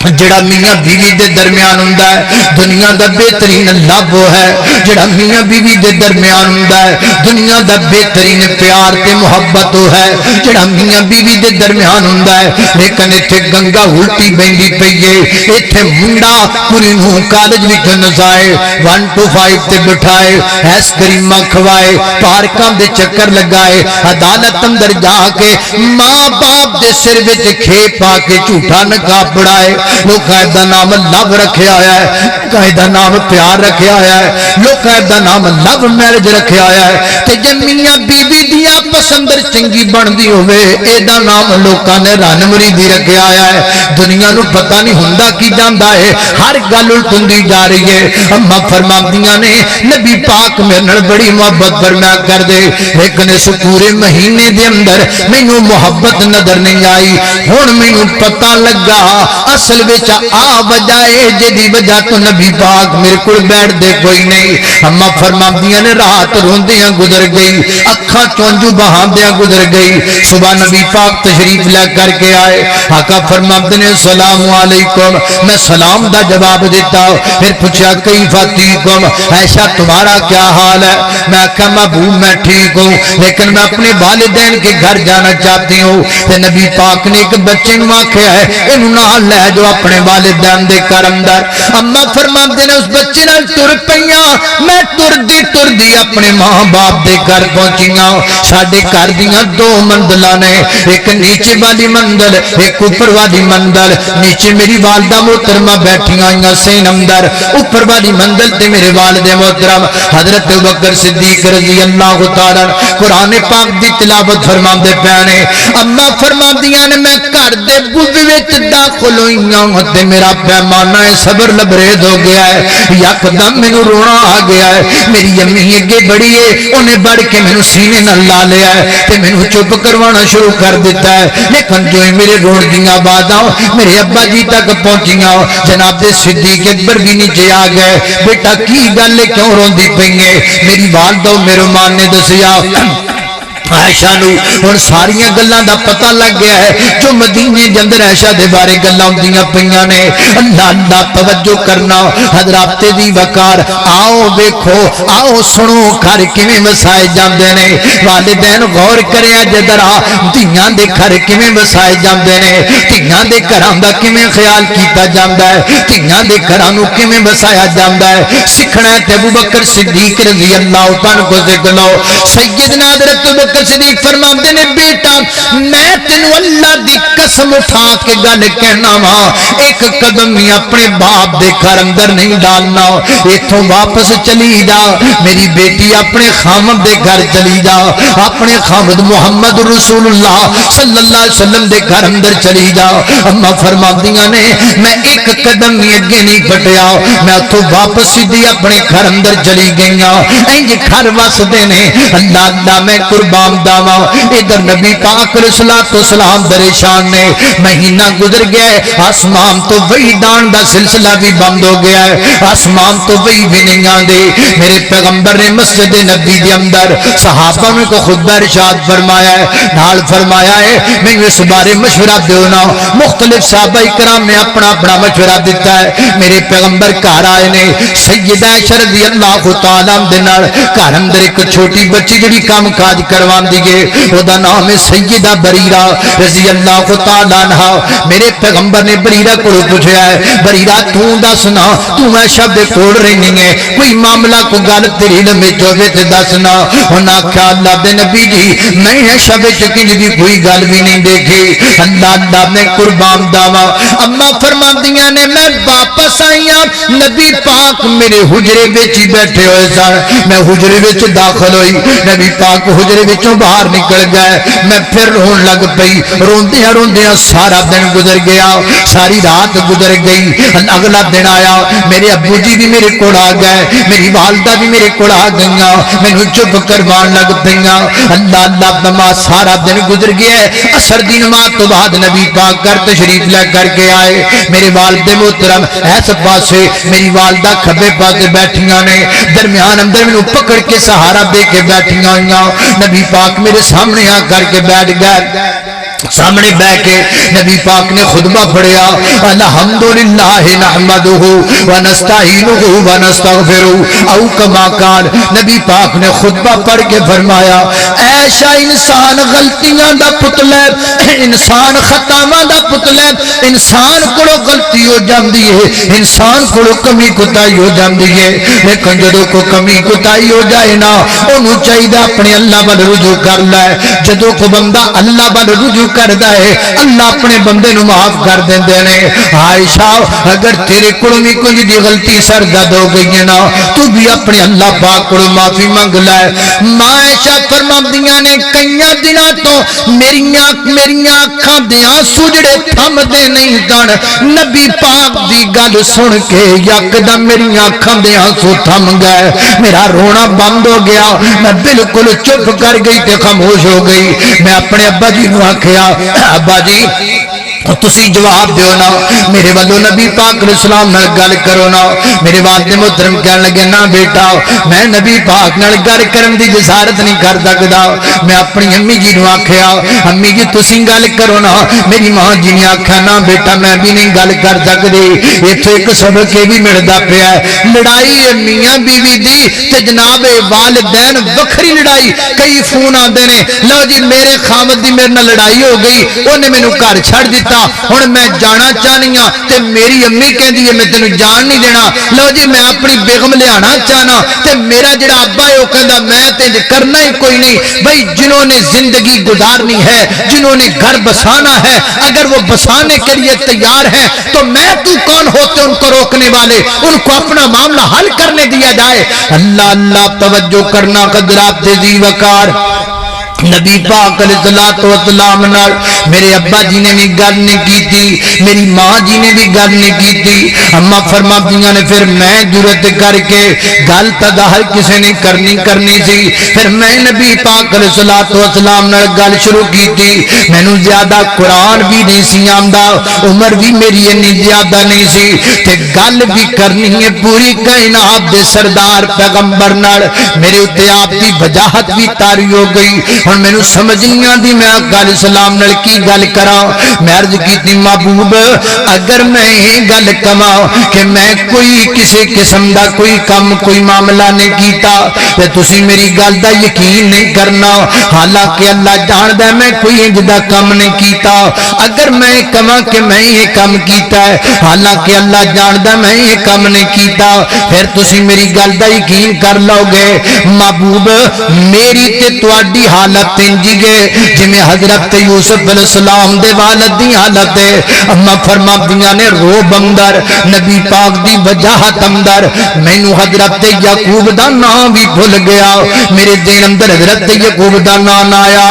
جڑا میاں بیوی دے درمیان ہوندا ہے دنیا دا بہترین لب ہے جڑا میاں بیوی دے درمیان ہوندا ہے دنیا دا بہترین پیار تے محبت ہے جڑا میاں بیوی دے درمیان ہوندا ہے لیکن ایتھے گنگا الٹی بیندی پئی ہے ایتھے منڈا پوری نو کالج وچ نسائے 1 to 5 تے بٹھائے ایس کریمہ کھوائے پارکاں دے چکر لگائے عدالت اندر جا کے ماں باپ دے سر وچ کھے پا کے جھوٹا نکاح پڑھائے لوگ دا نام لو رکھیا آیا ہے دا نام پیار رکھیا آیا ہے لوگ دا نام لو میرج رکھیا آیا ہے تے جے میاں بیوی دیا پسندر چنگی بندی ہوئے اے دا نام لوکاں نے رن مریدی رکھیا آیا ہے دنیا نو پتہ نہیں ہوندا کی جاندا ہے ہر گل الٹندی جا رہی ہے اما فرماندیاں نے نبی پاک میرے نال بڑی محبت فرمایا کر دے لیکن اس پورے مہینے دے اندر مینوں محبت نظر نہیں آئی ہن مینوں پتہ لگا اصل اصل وچ آ وجہ ہے جدی وجہ تو نبی پاک میرے کو بیٹھ دے کوئی نہیں اما فرماندیاں نے رات روندیاں گزر گئی اکھاں چونجو بہاندیاں گزر گئی صبح نبی پاک تشریف لے کر کے آئے آقا فرماندے نے السلام علیکم میں سلام دا جواب دیتا پھر پوچھا کیف تیکم عائشہ تمہارا کیا حال ہے میں کہا محبوب میں ٹھیک ہوں لیکن میں اپنے والدین کے گھر جانا چاہتی ہوں تے نبی پاک نے ایک بچے نو آکھیا ہے اینو نال لے جو اپنے والدین دے گھر اندر اما فرماندے نے اس بچے نال ٹر پیاں میں ٹردی اپنے ماں باپ دے گھر پہنچیاں ساڈے گھر دیاں دو منزلاں نے ایک نیچے والی منزل ایک اوپر والی منزل نیچے میری والدہ محترمہ بیٹھیاں ہوئیاں سین اندر اوپر والی منزل تے میرے والد محترم حضرت ابوبکر صدیق رضی اللہ تعالی قرآن پاک دی تلاوت فرماندے پیانے اما فرماندیاں نے میں گھر دے بوے وچ داخل ہوئیاں تے میرا پیمانہ صبر لبریز ہو گیا ہے یکدم مینوں رونا آ گیا ہے میری امی اگے بڑی ہے انہیں بڑھ کے مینوں سینے نال لا لیا ہے تے مینوں چپ کروانا شروع کر دیتا ہے لیکن جو میرے روڑ دیاں باتاں میرے ابا جی تک پہنچیاں جناب دے صدیق اکبر بھی نیچے آ گئے بیٹا کی گل ہے کیوں روندی پئی ہے میری والدہ میرے ماں نے دسیا عائشہ نو ہن ساری گلاں دا پتہ لگ گیا ہے جو مدینے دے اندر عائشہ دے بارے گلاں ہوندیاں پیاں نے اللہ اللہ توجہ کرنا حضرات دی وقار آؤ دیکھو آؤ سنو گھر کیویں وسائے جاندے نے والدین غور کریا جدرا دھیاں دے گھر کیویں وسائے جاندے نے دھیاں دے گھراں دا کیویں خیال کیتا جاندا ہے دھیاں دے گھراں نو کیویں وسایا جاندا ہے سکھنا تے ابوبکر صدیق رضی اللہ تعالی کو ذکر لو سیدنا حضرت ابوبکر صدیق فرماندے نے بیٹا میں تینوں اللہ دی قسم اٹھا کے گل کہنا وا ایک قدم ہی اپنے باپ دے گھر اندر نہیں ڈالنا ایتھوں واپس چلی جا میری بیٹی اپنے خامد دے گھر چلی جا اپنے خامد محمد رسول اللہ صلی اللہ علیہ وسلم دے گھر اندر چلی جا اما فرماندیاں نے میں ایک قدم ہی اگے نہیں پٹیا میں اتھوں واپس سیدھی اپنے گھر اندر چلی گئیاں انج گھر وسدے نے اللہ اللہ میں قربان داوا ادھر نبی پاک علیہ الصلوۃ والسلام پریشان نے مہینہ گزر گیا ہے آسمان تو وہی دان دا سلسلہ بھی بند ہو گیا ہے آسمان تو وہی بھی نہیں آندے میرے پیغمبر نے مسجد نبی دے اندر صحابہ میں کو خطبہ ارشاد فرمایا ہے نال فرمایا ہے میں اس بارے مشورہ دینا مختلف صحابہ کرام نے اپنا اپنا مشورہ دیتا ہے میرے پیغمبر گھر آئے نے سیدہ عائشہ رضی اللہ تعالی عنہا نال گھر اندر ایک چھوٹی بچی جڑی کام کاج کروا دیئے او دا نام ہے سیدہ بریرہ رضی اللہ تعالی عنہ میرے پیغمبر نے بریرہ کو پوچھا ہے بریرہ تو دسنا تو عائشہ دے کول رہنی ہے کوئی معاملہ کو گل تیری لمے جوے تے دسنا ہونا کیا اللہ دے نبی جی میں عائشہ وچ کنج دی کوئی گل بھی نہیں دیکھی اللہ اللہ میں قربان داواں اما فرماندیاں نے میں واپس آئیاں نبی پاک میرے حجرے وچ بیٹھے ہوئے سن میں حجرے وچ داخل ہوئی نبی پاک حجرے وچوں باہر نکل گئے میں پھر رون لگ پئی روندیاں روندیاں سارا دن گزر گیا ساری رات گزر گئی اگلا دن آیا میرے ابو جی بھی میرے کول آ گئے میری والدہ بھی میرے کول آ گئیاں مینوں چپ کروان لگ پئیاں اللہ اللہ نماز سارا دن گزر گیا ہے عصر دی نماز تو بعد نبی پاک گھر تشریف لے کر کے آئے میرے والد محترم اس پاسے میری والدہ کھبے پاسے بیٹھیاں نے درمیان اندر مینوں پکڑ کے سہارا دے کے بیٹھیاں ہوئیاں نبی پاک میرے سامنے آ کر کے بیٹھ گئے سامنے بیٹھ کے نبی پاک نے خطبہ پڑھیا الحمدللہ نحمدہ ونستعینہ ونستغفرہ او کما قال نبی پاک نے خطبہ پڑھ کے فرمایا عائشہ انسان غلطیاں دا پتلا انسان خطاواں دا پتلا انسان کولوں غلطی ہو جاندی ہے انسان کولوں کمی کوتاہی ہو جاندی ہے لیکن جدوں کو کمی کوتاہی ہو جائے نا اونوں چاہیے اپنے اللہ ول رجوع کر لے جدوں کو بندہ اللہ ول رجوع کردا ہے اللہ اپنے بندے نو معاف کر دیندے نے عائشہ اگر تیرے کولوں بھی کوئی دی غلطی سرزد ہو گئی ہے نا تو بھی اپنے اللہ پاک کولوں معافی مانگ لے ماں عائشہ فرماندیاں نے کئیاں دناں تو میریاں اکھاں دے آنسو جڑے تھمدے نہیں سن نبی پاک دی گل سن کے یکدم میریاں اکھاں دے آنسو تھم گئے میرا رونا بند ہو گیا میں بالکل چپ کر گئی تے خاموش ہو گئی میں اپنے ابا جی نو آکھیا ابا جی تسی جواب دیو نا میرے والو نبی پاک علیہ السلام نال گل کرو نا میرے والد محترم کہنے لگے نا بیٹا میں نبی پاک نال گل کرن دی جسارت نہیں کر سکدا میں اپنی امی جی نو آکھیا امی جی تسی گل کرو نا میری ماں جی نے آکھیا نا بیٹا میں بھی نہیں گل کر سکدی ایتھے ایک سبق یہ بھی ملدا پیا ہے لڑائی ہے میاں بیوی دی تے جناب والدین وکھری لڑائی کئی فون آندے نے لو جی میرے خامد دی میرے نال لڑائی ہو گئی اونے مینوں گھر چھڑ دتا ہن میں جانا چاہنی ہاں تے میری امی کہندی ہے میں تینوں جان نہیں دینا لو جی میں اپنی بیگم لیانا چاہنا تے میرا جڑا ابا ہے وہ کہندا میں تے کرنا ہی کوئی نہیں بھائی جنہوں نے زندگی گزارنی ہے جنہوں نے گھر بسانا ہے اگر وہ بسانے کے لیے تیار ہیں تو میں تو کون ہوتے ان کو روکنے والے ان کو اپنا معاملہ حل کرنے دیا جائے اللہ اللہ توجہ کرنا قدرات ذی وقار نبی پاک علیہ السلام نال میرے ابا جی نے بھی گل نہیں کی تھی میری ماں جی نے بھی گل نہیں کی تھی اما فرماندیاں نے پھر میں جرت کر کے گل تظاہر کسی نے کرنی سی پھر میں نبی پاک علیہ السلام نال گل شروع کی تھی مینوں زیادہ قرآن بھی نہیں سی آندا عمر بھی میری اتنی زیادہ نہیں سی تے گل بھی کرنی ہے پوری کائنات دے سردار پیغمبر نال میرے اوتے آپ دی وجاہت بھی طاری ہو گئی ہن مینوں سمجھ نہیں آندی میں گل سلام نال کی گل کراں میں عرض کیتی محبوب اگر میں یہ گل کواں کہ میں کوئی کسی قسم دا کوئی کم کوئی معاملہ نہیں کیتا تے تسی میری گل دا یقین نہیں کرنا حالانکہ اللہ جاندا ہے میں کوئی انج دا کم نہیں کیتا اگر میں کواں کہ میں یہ کم کیتا ہے حالانکہ اللہ جاندا میں یہ کم نہیں کیتا پھر تسی میری گل دا یقین کر لو گے محبوب میری تے تواڈی حالت انجیے جویں حضرت یوسف علیہ السلام دے والد دی حالت ہے اما فرماندیاں نے روب اندر نبی پاک دی وجاہت اندر مینوں حضرت یعقوب دا نام بھی بھول گیا میرے دل اندر حضرت یعقوب دا نام آیا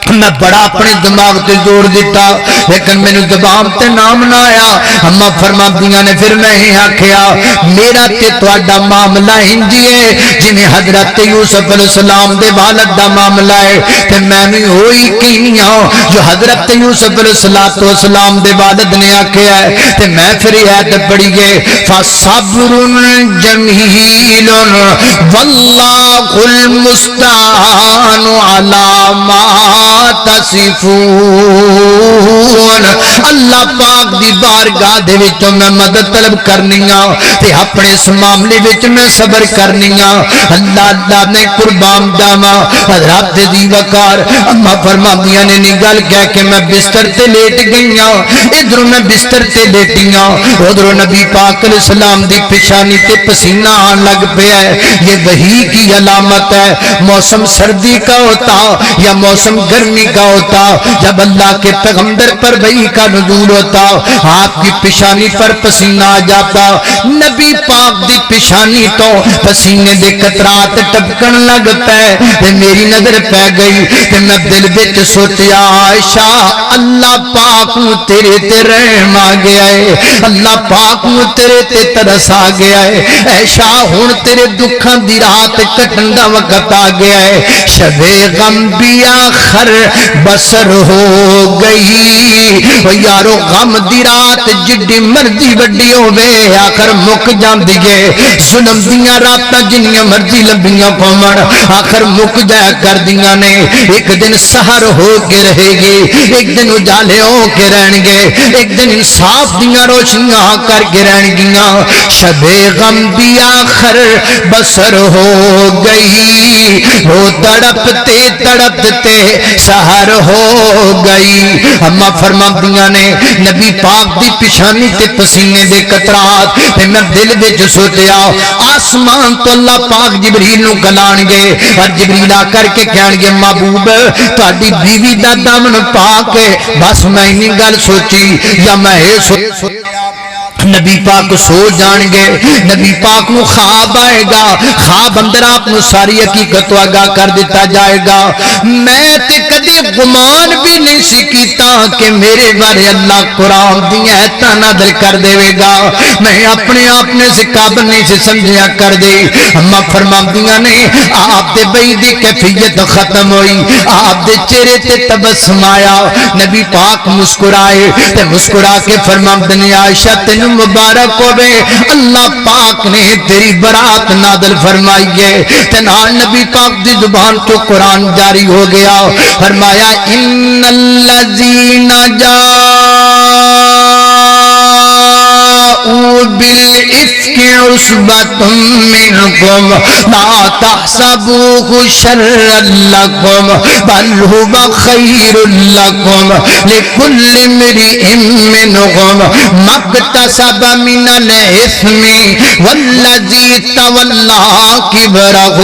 میں بڑا اپنے دماغ تے زور دیتا لیکن مینوں زبان تے نام نہ آیا اما فرماندیاں نے پھر میں ہی آکھیا میرا تے تہاڈا معاملہ انجی ہے جویں حضرت یوسف علیہ السلام دے والد دا معاملہ ہے تے میں بھی ہوئی کینیاں جو حضرت یوسف علیہ السلام دے والد نے آکھیا ہے تے میں پھر ایت پڑھیے فصبر جمیل واللہ المستعان علی ما تصفون اللہ پاک دی بارگاہ دے وچوں میں مدد طلب کرنیاں تے اپنے اس معاملے وچ میں صبر کرنیاں اللہ اللہ نے قربان جاواں حضرت دی وقار اما فرماندیاں نے نی گل کہہ کے میں بستر تے لیٹ گئیاں ادھر میں بستر تے لیٹیاں ادھر نبی پاک علیہ السلام دی پیشانی تے پسینہ آن لگ پیا ہے یہ وحی کی علامت ہے موسم سردی کا ہوتا یا موسم گرمی کا ہوتا جب اللہ کے پیغمبر پر وحی کا نزول ہوتا آپ کی پیشانی پر پسینہ آ جاتا نبی پاک دی پیشانی تو پسینے دے قطرات ٹپکن لگ پے میری نظر پہ گئی تے میں دل وچ سوچیا عائشہ اللہ پاک نو تیرے تے رحم آ گیا ہے اللہ پاک نو تیرے تے ترس آ گیا ہے عائشہ ہن تیرے دکھاں دی رات کٹن دا وقت آ گیا ہے شب غم بھی آخر بسر ہو گئی او یارو غم دی رات جڈی مرضی وڈی ہوے آخر مک جاندی ہے ظلم دیاں راتاں جنیاں مرضی لمبیاں پاون آخر مک جایا کردیاں نے ایک دن سحر ہو کے رہے گی ایک دن اجالے ہو کے رہن گے ایک دن انصاف دیاں روشنیاں کر کے رہن گیاں شب غم بھی آخر بسر ہو گئی وہ تڑپتے سحر ہو گئی اما فرماندیاں نے نبی پاک دی پیشانی تے پسینے دے قطرات تے میں دل وچ سوچیا آسمان تو اللہ پاک جبریل نو گلان گے اور جبریل آ کر کے کہن گے محبوب تہاڈی بیوی دا دامن پاک ہے بس میں نہیں گل سوچی یا میں نبی پاک سو جان گے، نبی پاک نو خواب آئے گا، خواب اندر آپ نو ساری حقیقت آگاہ کر دیتا جائے گا۔ میں تے کدے گمان بھی نہیں سی کیتا کہ میرے بارے اللہ قرآن دی ایتاں نازل کر دے گا، میں اپنے آپ نے سے قابل نہیں سے سمجھیا کر دے۔ اما فرماندیاں نے آپ دے بئی دی کیفیت ختم ہوئی، آپ دے چہرے تے تبسم آیا، نبی پاک مسکرائے تے مسکرا کے فرماندنے عائشہ تینوں مبارک ہوے، اللہ پاک نے تیری برات نازل فرمائی ہے۔ تے نال نبی پاک دی زبان تو قرآن جاری ہو گیا، فرمایا ان الذین بالإفك عصبة منكم لا تحسبوه شرا لكم بل هو خير لكم لكل امرئ منهم ما اكتسب من الإثم والذي تولى كبره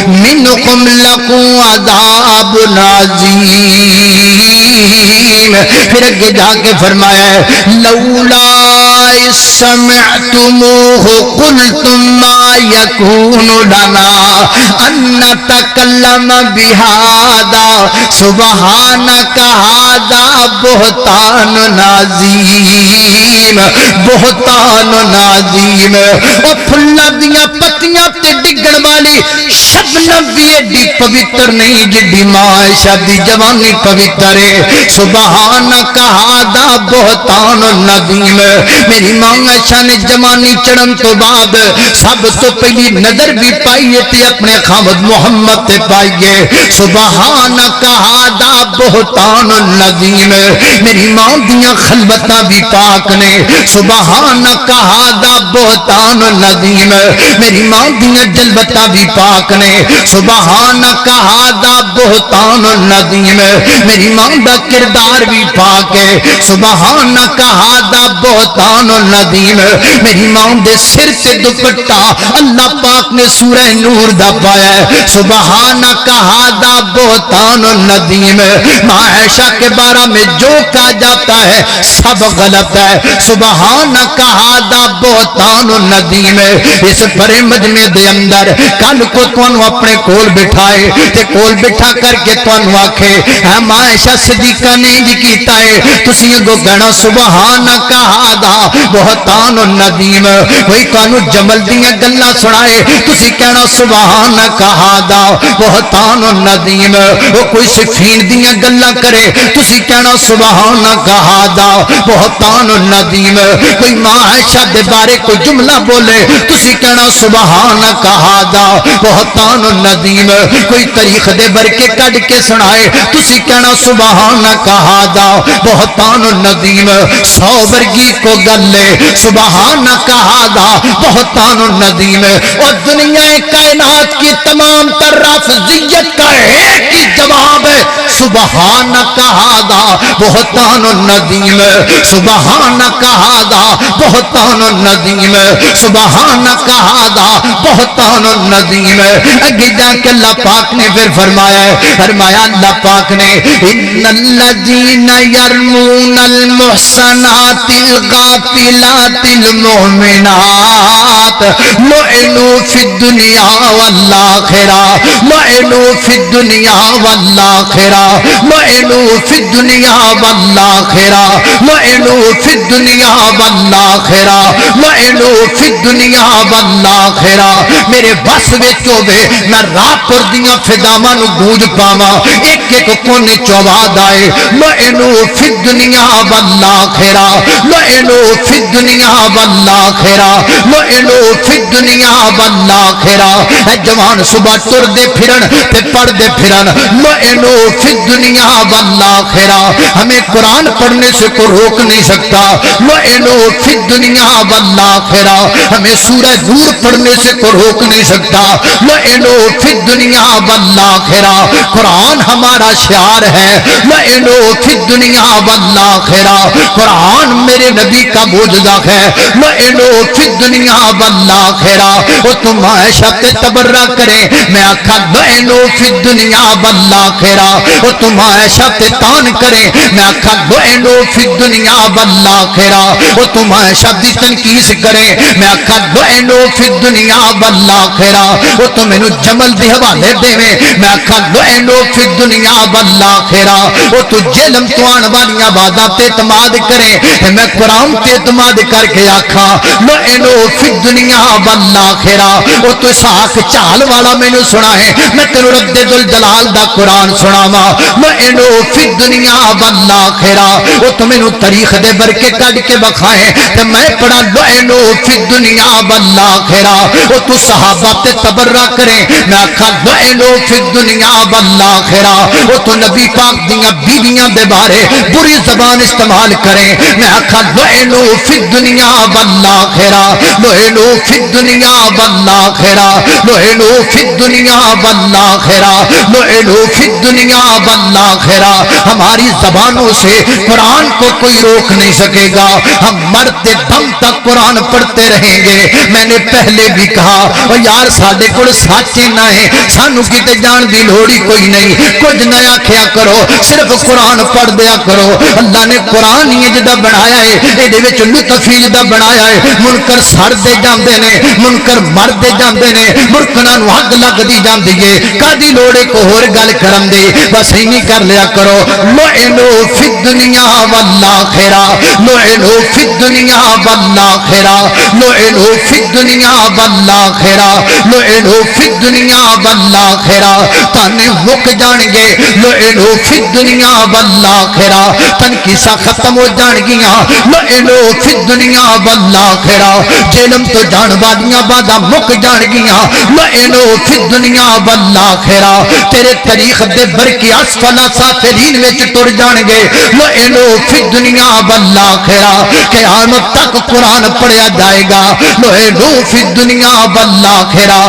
منكم له عذاب عظيم۔ پھر اگے جا کے فرمایا لولا سمعتموه قلتم ما يكون لنا ان نتكلم بهذا سبحانك هذا بہتان عظیم، بہتان عظیم۔ او پھلاں دیاں پتیاں تے ڈگن والی شبنم بھی ایڈی پوتر نہیں جڈی ماں عائشہ دی جوانی پوتر ہے۔ سبحانک ھذا بہتان عظیم۔ میری ماں عائشہ نے جوانی چڑھن تو بعد سب تو پہلی نظر بھی پائیے تے اپنے خامد محمد تے پائیے۔ سبحانک ھذا بہتان عظیم۔ میری ماں دیاں خلوتاں بھی پاک نے۔ سبحانک ھذا بہتان عظیم۔ میری ماں دیاں جلوتاں بھی پاک نے۔ سبحانک ھذا بہتان عظیم۔ میری ماں دا کردار بھی پاک ہے۔ سبحانک ھذا بہتان عظیم۔ میری ماں دے سر تے دوپٹہ اللہ پاک نے سورہ نور دا پایا ہے۔ سبحانک ھذا بہتان عظیم۔ ماں عائشہ کے بارے میں جو کہا جاتا ہے سب غلط ہے۔ سبحانک ھذا بہتان عظیم۔ اس بڑے مجمع دے اندر کل کو تانوں اپنے کول بٹھائے تے کول بٹھا کر کے تانوں آکھے اے ماں عائشہ صدیقہ نے جی کیتا ہے، تسی اگوں کہنا سبحانک ھذا بہتان عظیم۔ کوئی تانوں جمل دیاں گلاں سنائے تسی کہنا سبحانک ھذا بہتان عظیم۔ وہ کوئی صفین دیاں گلاں کرے تسی کہنا سبحانک ھذا بہتان عظیم۔ کوئی ماں عائشہ دے بارے کوئی جملہ بولے تسی کہنا سبحانک ھذا بہتان عظیم۔ کوئی تاریخ دے برکے کڈ کے سنائے تسی کہنا سبحانک ھذا بہتان عظیم۔ 100 ورگی کو گلے سبحانک ھذا بہتان عظیم۔ اور دنیا کائنات کی تمام تر رافضیت کا ایک ہی جواب ہے سبحانک ھذا بہتان عظیم۔ سبحانک ھذا بہتان عظیم۔ سبحانک ھذا بہتان عظیم۔ اگے جا کے اللہ پاک نے پھر فرمایا اللہ پاک نے ان الذین یرمون المحصنات الغافلات المؤمنات لعنوا فی الدنیا والآخرہ، لعنوا فی الدنیا والآخرہ، لعنوا فی الدنیا والآخرہ، لعنوا فی الدنیا والآخرہ، لعنوا فی الدنیا والآخرہ۔ میرے بس وچ ہووے میں راپور دیاں فضاواں نو گونج پاواں، ایک ایک کونے چواد آئے لعنوا فی الدنیا والآخرہ، لعنوا فی الدنیا والآخرہ، لعنوا فی الدنیا والآخرہ۔ اے جوان صبح ٹر دے پھرن تے پڑھ دے پھرن لعنوا فی الدنیا والآخرہ۔ ہمیں قرآن پڑھنے سے کوئی روک نہیں سکتا لعنوا فی الدنیا والآخرہ۔ ہمیں سورہ نور پڑھنے سے کوئی روک نہیں سکتا لعنوا فی الدنیا والآخرہ۔ قرآن ہمارا شعار ہے لعنوا فی الدنیا والآخرہ۔ قرآن میرے نبی کا موجزہ ہے لعنو فی الدنیا والآخرہ وہ تم عائشہ تے تبرہ کریں میں آکھا لعنو فی الدنیا والآخرہ وہ تم عائشہ تے تان کریں میں آکھا لعنو فی الدنیا والآخرہ وہ تم عائشہ دی تنقیس کریں میں آکھا لعنو فی الدنیا والآخرہ وہ تم انہوں جمل دی حوالے دے میں آکھا لعنو فی الدنیا والآخرہ وہ تو جلم تو آن والیاں بادات اعتماد کریں میں قرآن تے اعتماد کر کے آکھا لعنو فی الدنیا والآخرہ وہ تو ساکھ چال والا میں نے سنا ہے میں تنو رب ذوالجلال دا قرآن سنا ما لعنو فی الدنیا والآخرہ وہ تو میں نے تاریخ دے برکے کڑ کے بکھائیں کہ میں پڑھا لعنو فی الدنیا والآخرہ وہ تو صحابہ تے تبرہ کریں میں آکھا لعنو فی الدنیا والآخرہ وہ تو نبی پاک دیاں بیویاں دے بارے بری زبان استعمال کریں میں آکھا لعنو فی الدنیا والآخرہ لعنو فی الدنیا والآخرہ لعنو فی الدنیا والآخرہ لعنو فی الدنیا والآخرہ ہماری زبانوں سے قرآن کو کوئی روک نہیں سکے گا ہم مرتے دم تک قرآن پڑھتے رہیں گے میں نے پہلے بھی کہا اور یار ساڑھے کوڑ ساچے نہ ہیں سانو کیتے جان دی لوڑی کوئی نہیں کچھ نیا کیا کرو صرف قرآن پڑھ دیا کرو اللہ نے قرآن ہی جدہ بنایا ہے ایڈے وچ لطفی جدہ بنایا ہے منکر سڑ دے جاندے نے منکر مر دے جاندے نے مرکناں نو اگ لگ دی جاندی ہے کدی لوڑے کو ہور گل کرن دی بس ایویں کر لیا کرو لعنو فی الدنیا والآخرہ لعنو فی الدنیا والآخرہ لعنو فی الدنیا والآخرہ لعنو فی الدنیا والآخرہ تانے مک جان گے لعنو فی الدنیا والآخرہ تن کیسا ختم ہو جان گیاں لعنو فی الدنیا والآخرہ جلم تو جان والیاں بادا مک جان گیاں لعنو فی الدنیا والآخرہ تیرے تاریخ دے برکی اسفلا سافلین وچ ٹر جان گے لعنو فی الدنیا والآخرہ قیامت تک قرآن پڑھیا جائے گا لعنو فی الدنیا والآخرہ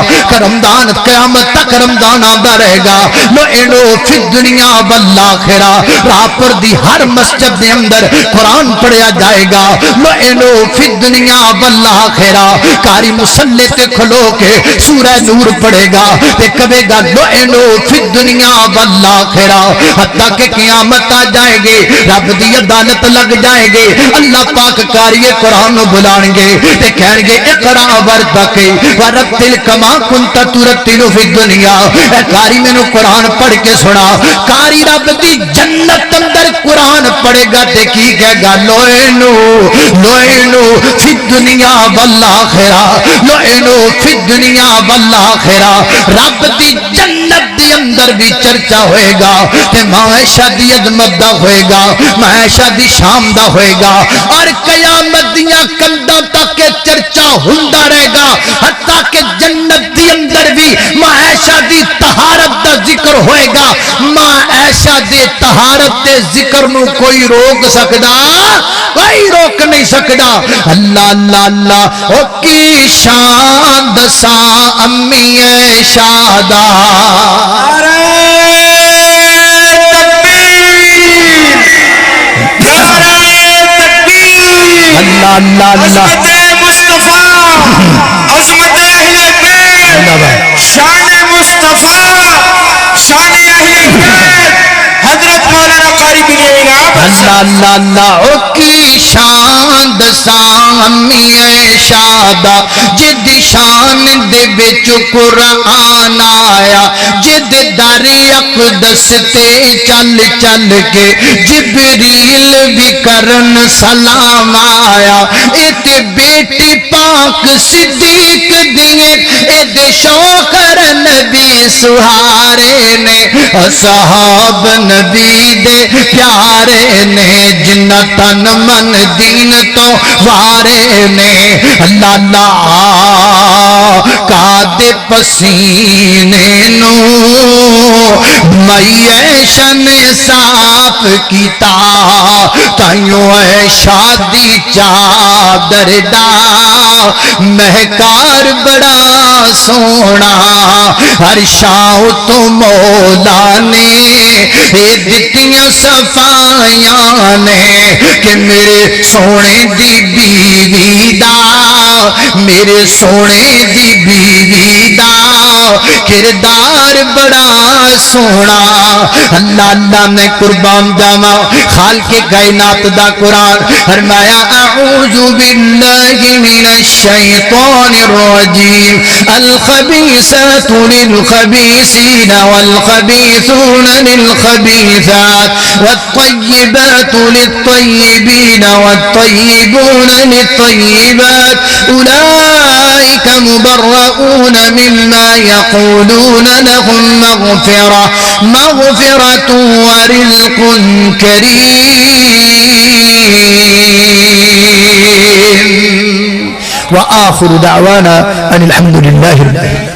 رمضان قیامت تک رمضان آندا رہے گا لعنو فی الدنیا والآخرہ راپر دی ہر مسجد دے اندر قرآن پڑھیا جائے گا لعنو فی الدنیا والآخرہ کاری مسلے تے کھلو کے سورہ نور پڑھے گا تے کہے گا لعنو فی الدنیا والآخرہ حتیٰ کہ قیامت آ جائے گی رب دی عدالت لگ جائے گی اللہ پاک کاری قرآن بلان گے تے کہن گے اقرا ورتقی ورتل کما کنت ترتل فی الدنیا اے کاری میں نے قرآن پڑھ کے سنا کاری رب دی جنت اندر قرآن پڑھے گا تے کی کہے گا لعنو لعنو فی الدنیا والآخرہ لعنو فی الدنیا والآخرہ رب دی جنت دی اندر بھی چرچا ہوئے گا تے معاشہ دی عظمت دا ہوئے گا معاشہ دی شام دا ہوئے گا اور قیامت دیاں کنداں تک کے چرچا ہوندا رہے گا حتیٰ کہ جنت دی اندر بھی معاشہ دی طہارت دا ذکر ہوئے گا معاشہ دی طہارت دے ذکر نو کوئی روک سکدا کوئی روک نہیں سکدا اللہ اللہ اللہ او کی شان دساں امی عائشہ دا اللہ اللہ عظمت مصطفیٰ عظمت اہل بیت شان مصطفیٰ شان اہل بیت حضرت مولانا قاری بن انعام اللہ اللہ اللہ او کی شان دساں امی عائشہ دا جد شان دے وچ قرآن آیا جد در اقدس تے چل چل کے جبریل بھی کرن سلام آیا ایت بیٹی پاک صدیق دیئے ایت شوکر نبی سہارے نے اصحاب نبی دے پیارے نے جنتن من دین تو وارے نے اللہ اللہ کا دے پسینے نو فرمائی عائشہ نے صاف کیتا تائیوں ہے شادی چادر دا مہکار بڑا سونا ہر شاہ تو مولا نے اے دتیاں صفائیاں نے کہ میرے سونے دی بیوی دا میرے سونے دی بیوی دا کردار بڑا سونا اللہ اللہ میں قربان جاواں خالق کائنات دا قرآن فرمایا اعوذ باللہ من الشیطان الرجیم الخبیثات للخبیثین والخبیثون للخبیثات والطیبات للطیبین والطیبون للطیبات اولئک مبرؤون مما يقولون لهم مغفرة ورزق كريم وآخر دعوانا ان الحمد لله رب العالمين.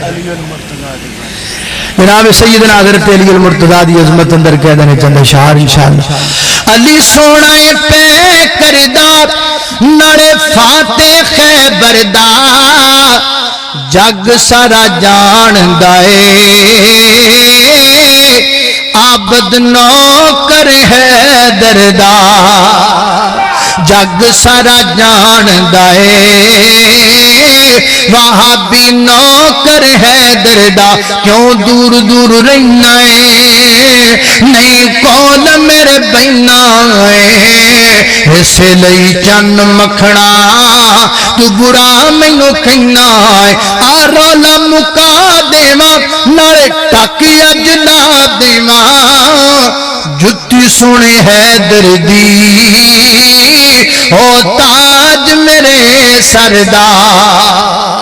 جناب سیدنا حضرت علی المرتضی دی عظمت اندر کہہ دینے چند اشعار انشاءاللہ. علی سونا پہ کردار نڑے فاتح خیبر دا جگ سارا جان گائے عابد نوکر ہے دردا جگ سارا جان گائے وہابی نوکر ہے دردا کیوں دور دور رہنا ہے نہیں کول میرے بہنا ہے اس لئی چن مکھنا تو برا مینو کہنا ہے آ رولا مکا دیواں نالے ٹاکی اج لا دیواں جتی سونے ہے دردی او تاج میرے سردار